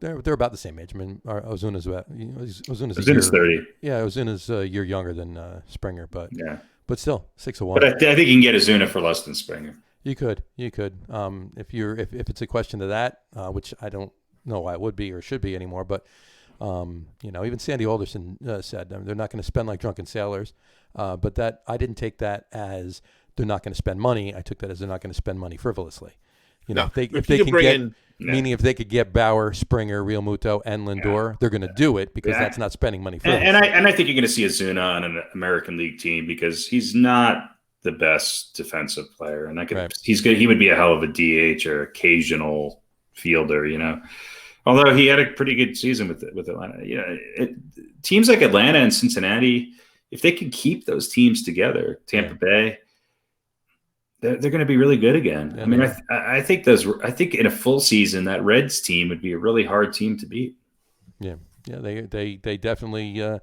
they're about the same age. I mean, Ozuna's 30. Yeah, Ozuna's a year younger than Springer, but yeah. But still, 6-1. But I think you can get Ozuna for less than Springer. You could. If it's a question of that, which I don't know why it would be or should be anymore. But even Sandy Alderson said they're not going to spend like drunken sailors. But that I didn't take that as they're not going to spend money. I took that as they're not going to spend money frivolously. If they could get Bauer, Springer, Realmuto, and Lindor, they're going to do it because that's not spending money for and I think you're going to see Ozuna on an American League team because he's not the best defensive player, and he would be a hell of a DH or occasional fielder. Although he had a pretty good season with Atlanta. Teams like Atlanta and Cincinnati, if they can keep those teams together, Tampa Bay, they're going to be really good again. Yeah, I mean, I think in a full season, that Reds team would be a really hard team to beat. Yeah, they definitely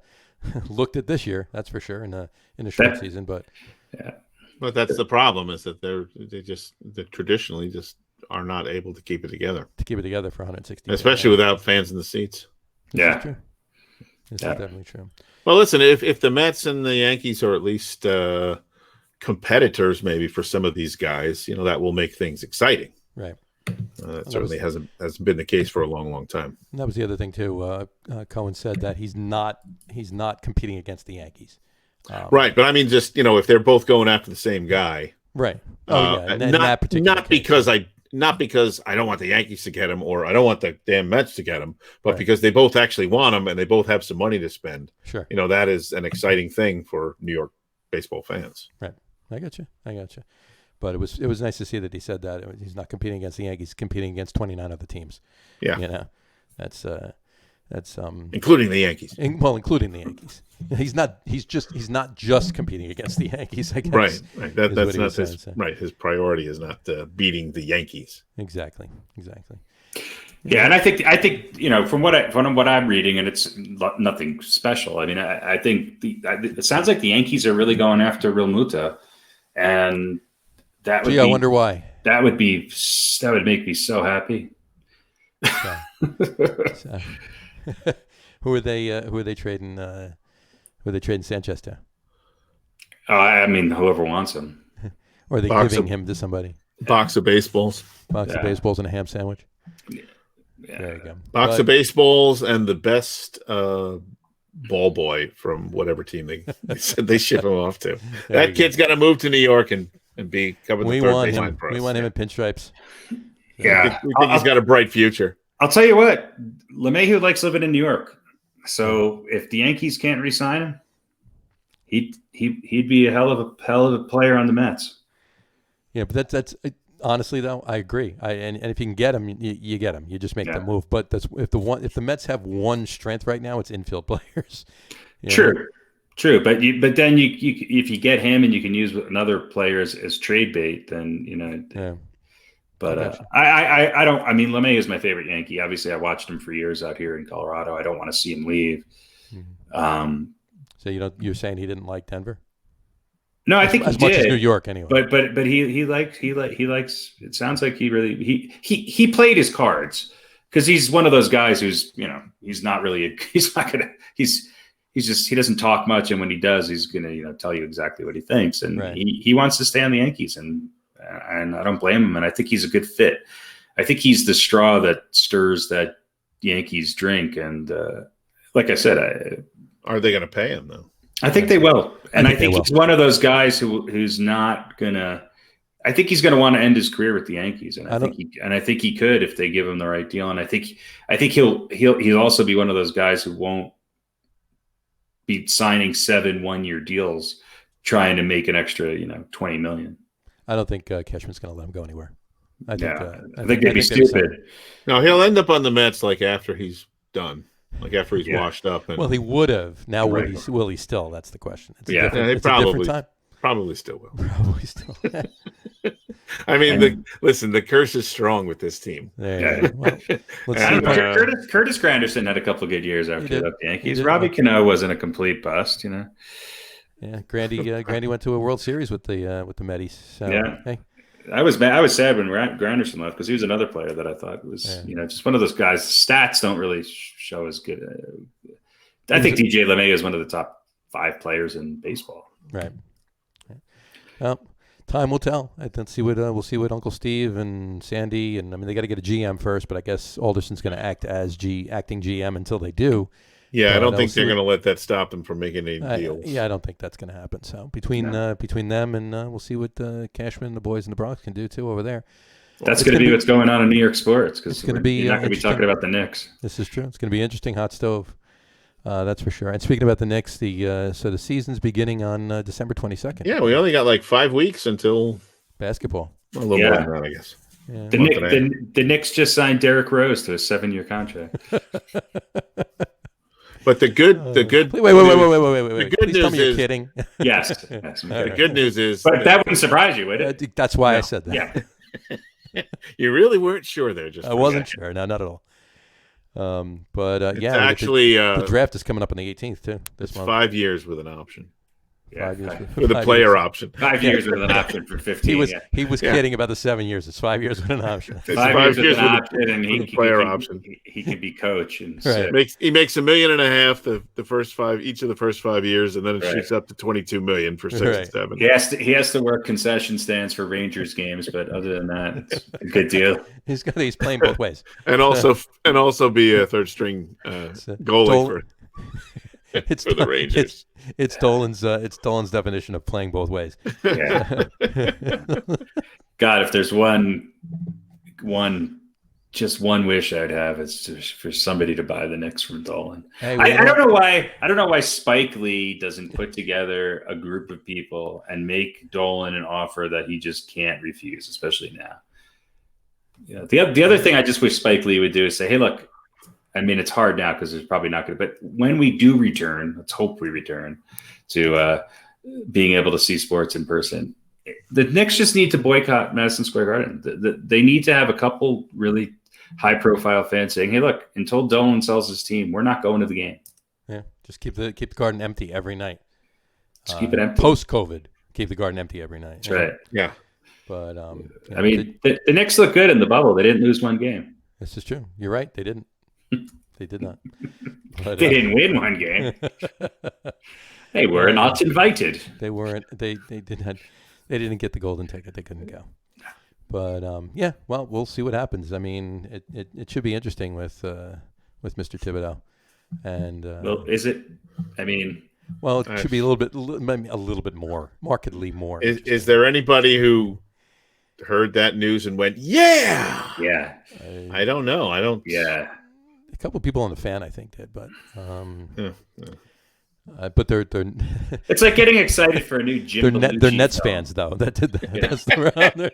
looked at this year. That's for sure in a short season, but But that's the problem, is that they traditionally just are not able to keep it together. To keep it together for 160, especially without fans in the seats. This is true. This is definitely true. Well, listen, if the Mets and the Yankees are at least competitors, maybe for some of these guys, that will make things exciting. Right. That certainly hasn't been the case for a long, long time. And that was the other thing too. Cohen said that he's not competing against the Yankees. Right, but I mean, just if they're both going after the same guy, right? Not because I don't want the Yankees to get him, or I don't want the damn Mets to get him, but because they both actually want him and they both have some money to spend. Sure. That is an exciting thing for New York baseball fans. Right. I got you. But it was nice to see that he said that he's not competing against the Yankees, competing against 29 other teams. Yeah. That's including the Yankees. Including the Yankees. He's not just competing against the Yankees, I guess. Right. That's not his right. His priority is not beating the Yankees. Exactly. Yeah, and I think from what I'm reading, and it's nothing special. I mean, I think it sounds like the Yankees are really going after Real Muta, and that would. I wonder why. That would make me so happy. So, who are they trading? Who are they trading Sanchez to? I mean, whoever wants him. Or are they giving him to somebody? Box of baseballs. Box of baseballs and a ham sandwich. Yeah. There you go. Box of baseballs and the best ball boy from whatever team they said they ship him off to. That kid's got to move to New York and be covered the third baseline for us. We want him in pinstripes. Yeah. We think he's got a bright future. I'll tell you what, LeMahieu likes living in New York. So if the Yankees can't re-sign him, he'd be a hell of a player on the Mets. Yeah, but that's honestly though, I agree. And if you can get him, you get him. You just make the move. But that's if the Mets have one strength right now, it's infield players. True. But then you if you get him and you can use another player as trade bait, then Yeah. But I don't. I mean, LeMay is my favorite Yankee. Obviously, I watched him for years out here in Colorado. I don't want to see him leave. Mm-hmm. So you're saying he didn't like Denver? No, I think as much as New York anyway. But he likes. It sounds like he played his cards, because he's one of those guys who's he doesn't talk much, and when he does, he's gonna tell you exactly what he thinks, and he wants to stay on the Yankees, and I don't blame him, and I think he's a good fit. I think he's the straw that stirs that Yankees drink, and like I said, are they going to pay him though? I think they will, and I think he's one of those guys who's not gonna. I think he's going to want to end his career with the Yankees, and I think he could if they give him the right deal, and I think he'll also be one of those guys who won't be signing 7 one-year deals trying to make an extra $20 million. I don't think Cashman's going to let him go anywhere. I think they'd be stupid. No, he'll end up on the Mets after he's done, after he's washed up. And, well, he would have. Now will he still? That's the question. It's a different time. Probably still will. Probably still. I mean, the curse is strong with this team. Yeah. Well, let's Curtis Granderson had a couple of good years after he left the Yankees. Robbie Cano wasn't a complete bust, Yeah, Grandy went to a World Series with the Metis. So, hey. I was sad when Granderson left, because he was another player that I thought was just one of those guys. Stats don't really show as good. I think DJ LeMay is one of the top 5 players in baseball. Right. Well, time will tell. We'll see what Uncle Steve and Sandy, and they got to get a GM first, but I guess Alderson's going to act as acting GM until they do. Yeah, I don't think they're going to let that stop them from making any deals. Yeah, I don't think that's going to happen. So between them and we'll see what Cashman and the boys in the Bronx can do too over there. That's going to be what's going on in New York sports, because you're not going to be talking about the Knicks. This is true. It's going to be interesting. Hot stove, that's for sure. And speaking about the Knicks, the season's beginning on December 22nd. Yeah, we only got 5 weeks until basketball. A little more than that, I guess. Yeah. The Knicks just signed Derrick Rose to a 7-year contract. But the good Wait. The Please good tell news me you're is kidding. Yes. the good news is, But that wouldn't surprise you, would it? That's why I said that. Yeah. you really weren't sure there. Just I wasn't sure. No, not at all. But it's yeah, actually the draft is coming up on the 18th too. This it's month. 5 years with an option. 5 years With a player option. 5 years with an option for 15. He was kidding about the 7 years. It's 5 years with an option. It's 5 years with an option, with and a player option. He can be coach. And He makes $1.5 million the first 5 each of the first 5 years, and then it shoots up to $22 million for 6 and 7. He has to work concession stands for Rangers games, but other than that, it's a good deal. He's playing both ways, and also be a third string goalie for the Rangers. It's Dolan's definition of playing both ways. Yeah. God, if there's one wish I'd have, it's just for somebody to buy the Knicks from Dolan. Hey, I don't know why Spike Lee doesn't put together a group of people and make Dolan an offer that he just can't refuse, especially now. You know, the other thing I just wish Spike Lee would do is say, hey, look, I mean, it's hard now because there's probably not going to, but when we do return, let's hope we return to being able to see sports in person. The Knicks just need to boycott Madison Square Garden. They need to have a couple really high-profile fans saying, hey, look, until Dolan sells his team, we're not going to the game. Yeah, just keep the Garden empty every night. Just keep it empty. Post-COVID, keep the Garden empty every night. That's right. Yeah. But I mean, the Knicks look good in the bubble. They didn't lose one game. This is true. You're right. They didn't. They did not. But, they didn't win one game. They were not invited. They weren't. They didn't. They didn't get the golden ticket. They couldn't go. But yeah, well, we'll see what happens. I mean, it should be interesting with Mr. Thibodeau. And well, is it? I mean, well, it should be maybe a little bit more, markedly more. Is there anybody who heard that news and went, yeah? Yeah. I don't know. I don't. Yeah. A couple of people on the fan, I think, did, but but they're it's like getting excited for a new Jim Belushi they're Nets film. fans though. That did that. Yeah. That's the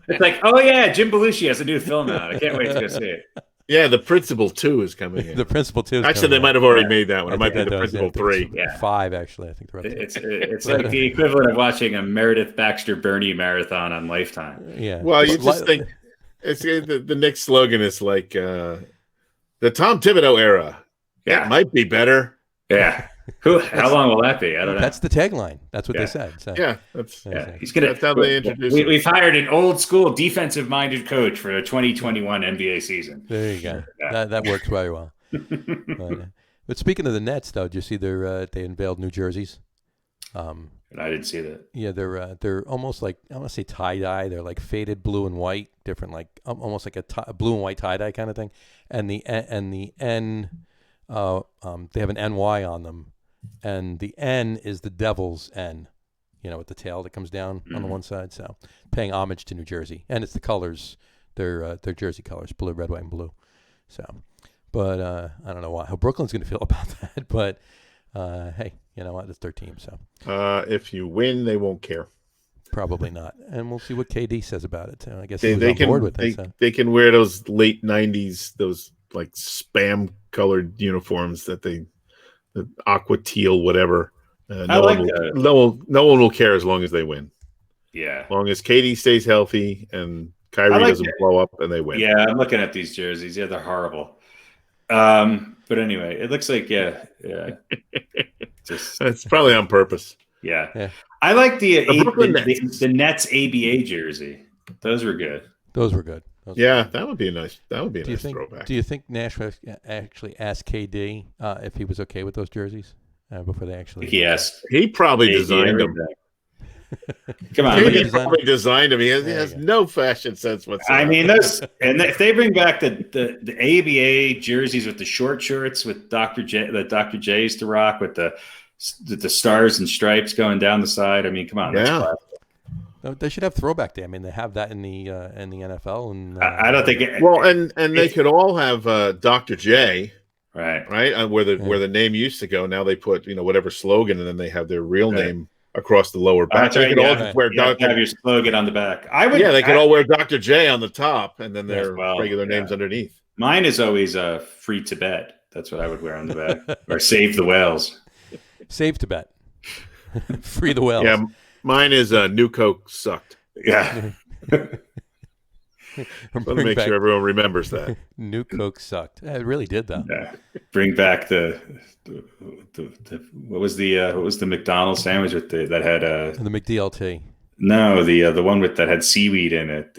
It's like, oh yeah, Jim Belushi has a new film out. I can't wait to go see it. Yeah, The Principal 2 is coming in. The Principal 2 is actually, they might have already made that one. It might be The does, Principal 3. Yeah. 5, actually. I think they're up to. It's like the equivalent of watching a Meredith Baxter Bernie marathon on Lifetime. Yeah. Well, you just think it's the Knicks slogan is like the Tom Thibodeau era. Yeah. It might be better. Yeah. How long will that be? I don't know. That's the tagline. That's what they said. So. Yeah, He's gonna. That's how they introduce it. We've hired an old school defensive minded coach for the 2021 NBA season. There you go. That works very well. But speaking of the Nets, though, did you see they unveiled new jerseys? And I didn't see that. Yeah, they're almost like, I want to say tie dye. They're like faded blue and white, different, like almost like a blue and white tie dye kind of thing. And the N, they have an NY on them, and the N is the Devil's N, with the tail that comes down on the one side. So paying homage to New Jersey, and it's the colors, their jersey colors, blue, red, white, and blue. So, but I don't know how Brooklyn's going to feel about that, but hey, you know what? It's their team, so. If you win, they won't care. Probably not, and we'll see what KD says about it. I guess they on can board with it. So. They can wear those late '90s, those like spam colored uniforms the aqua teal, whatever. No one will care as long as they win. Yeah, as long as KD stays healthy and Kyrie doesn't blow up and they win. Yeah, I'm looking at these jerseys. Yeah, they're horrible. But anyway, it looks like just it's probably on purpose. Yeah. I like the Nets ABA jersey. Those were good. That would be a nice throwback. Do you think Nashville actually asked KD if he was okay with those jerseys before they actually? Yes, he probably designed them. Come on, he probably designed them. He has no fashion sense whatsoever. I mean, if they bring back the ABA jerseys with the short shorts with Dr. J used to rock with the stars and stripes going down the side. I mean, come on, that's classic. They should have throwback day. I mean, they have that in the NFL, and I don't think. And they could all have Dr. J, right, where the name used to go. Now they put whatever slogan, and then they have their real name across the lower back. That's right, They could all yeah. just wear You have to Dr. have your slogan on the back. They could all wear Dr. J on the top, and then their well, regular names underneath. Mine is always free Tibet. That's what I would wear on the back. Or save the whales. Save Tibet. Free the whales. Yeah, mine is New Coke sucked. Yeah. Let me make sure everyone remembers that. New Coke sucked. It really did, though. Yeah. Bring back the what was the McDonald's sandwich with that had The McDLT. no the one that had seaweed in it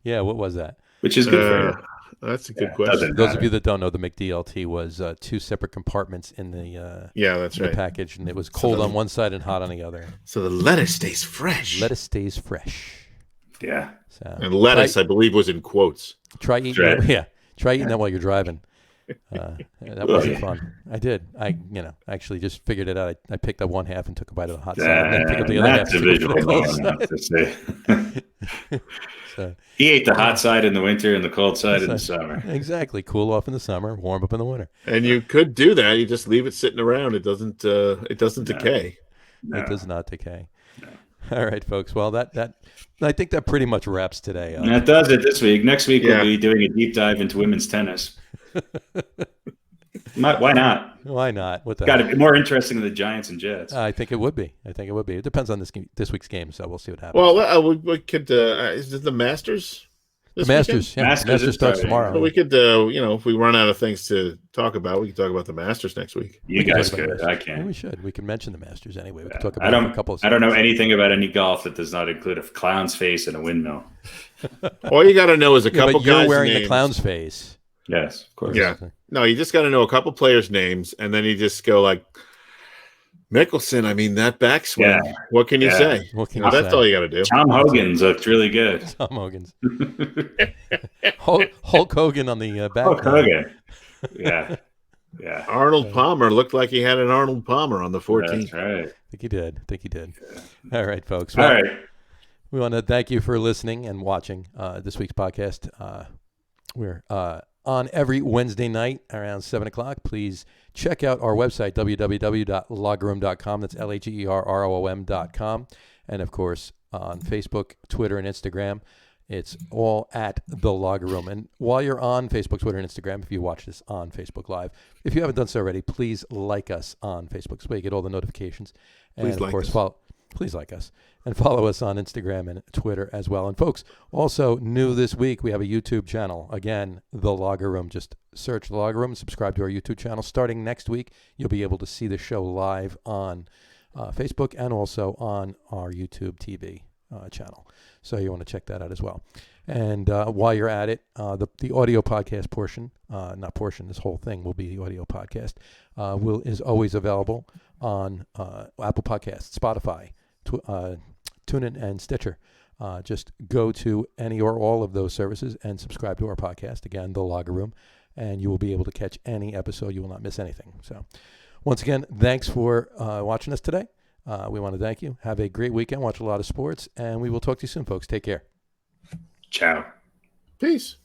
Yeah, what was that? which is good for you. That's a good question. Those of you that don't know, the McDLT was 2 separate compartments in the that's the right. package, and it was cold on one side and hot on the other. So the lettuce stays fresh. Lettuce stays fresh. Yeah. So, And lettuce, I believe, was in quotes. try eating right. that. Yeah, try eating that while you're driving. That wasn't fun. I did. I actually just figured it out. I picked up one half and took a bite of the hot side, and then picked up the other half. That's and a took a visual bite of the long cold enough to say. So, He ate the hot side in the winter and the cold side in the summer. exactly. Cool off in the summer, warm up in the winter. And you could do that. You just leave it sitting around. It doesn't decay. No. It does not decay. All right, folks. Well, that I think that pretty much wraps today up. That does it this week. Next week we'll be doing a deep dive into women's tennis. Why not? Why not? What the Got to heck? be more interesting than the Giants and Jets. I think it would be. It depends on this week's game, so we'll see what happens. Well, we could. Is it the Masters? The Masters. Yeah, Masters Masters starts is tomorrow. Well, we could, if we run out of things to talk about, we can talk about the Masters next week. You can guys talk about could. the I Masters. Yeah, we can't. should. We can mention the Masters anyway. We can talk I about it for a couple of I don't know seconds. anything about any golf that does not include a clown's face and a windmill. All you got to know is a Yeah, couple but you're guys' wearing names. the clown's face. Yes, of course. Yeah. No, you just got to know a couple players' names, and then you just go like, Mickelson, I mean, that backswing. Yeah. What can you say? What can you That's say? all you got to do. Tom Hogan's looked really good. Tom Hogan's. Hulk Hogan on the back. Hulk Hogan. Yeah. Yeah. Arnold Palmer looked like he had an Arnold Palmer on the 14th. That's right. I think he did. All right, folks. All Well, right. we want to thank you for listening and watching this week's podcast. We're on every Wednesday night around 7 o'clock. Please check out our website, www.loggerroom.com. That's LAGERROOM.com. And, of course, on Facebook, Twitter, and Instagram, it's all at The Logger Room. And while you're on Facebook, Twitter, and Instagram, if you watch this on Facebook Live, if you haven't done so already, please like us on Facebook so you get all the notifications. And, Please of like course, us. please like us. And follow us on Instagram and Twitter as well. And folks, also new this week, we have a YouTube channel. Again, The Logger Room. Just search The Logger Room, subscribe to our YouTube channel. Starting next week, you'll be able to see the show live on Facebook and also on our YouTube TV channel. So you want to check that out as well. And while you're at it, the audio podcast this whole thing will be the audio podcast, is always available on Apple Podcasts, Spotify, TuneIn, and Stitcher. Just go to any or all of those services and subscribe to our podcast. Again, The Logger Room, and you will be able to catch any episode. You will not miss anything. So once again, thanks for watching us today. We want to thank you. Have a great weekend. Watch a lot of sports, and we will talk to you soon, folks. Take care. Ciao. Peace.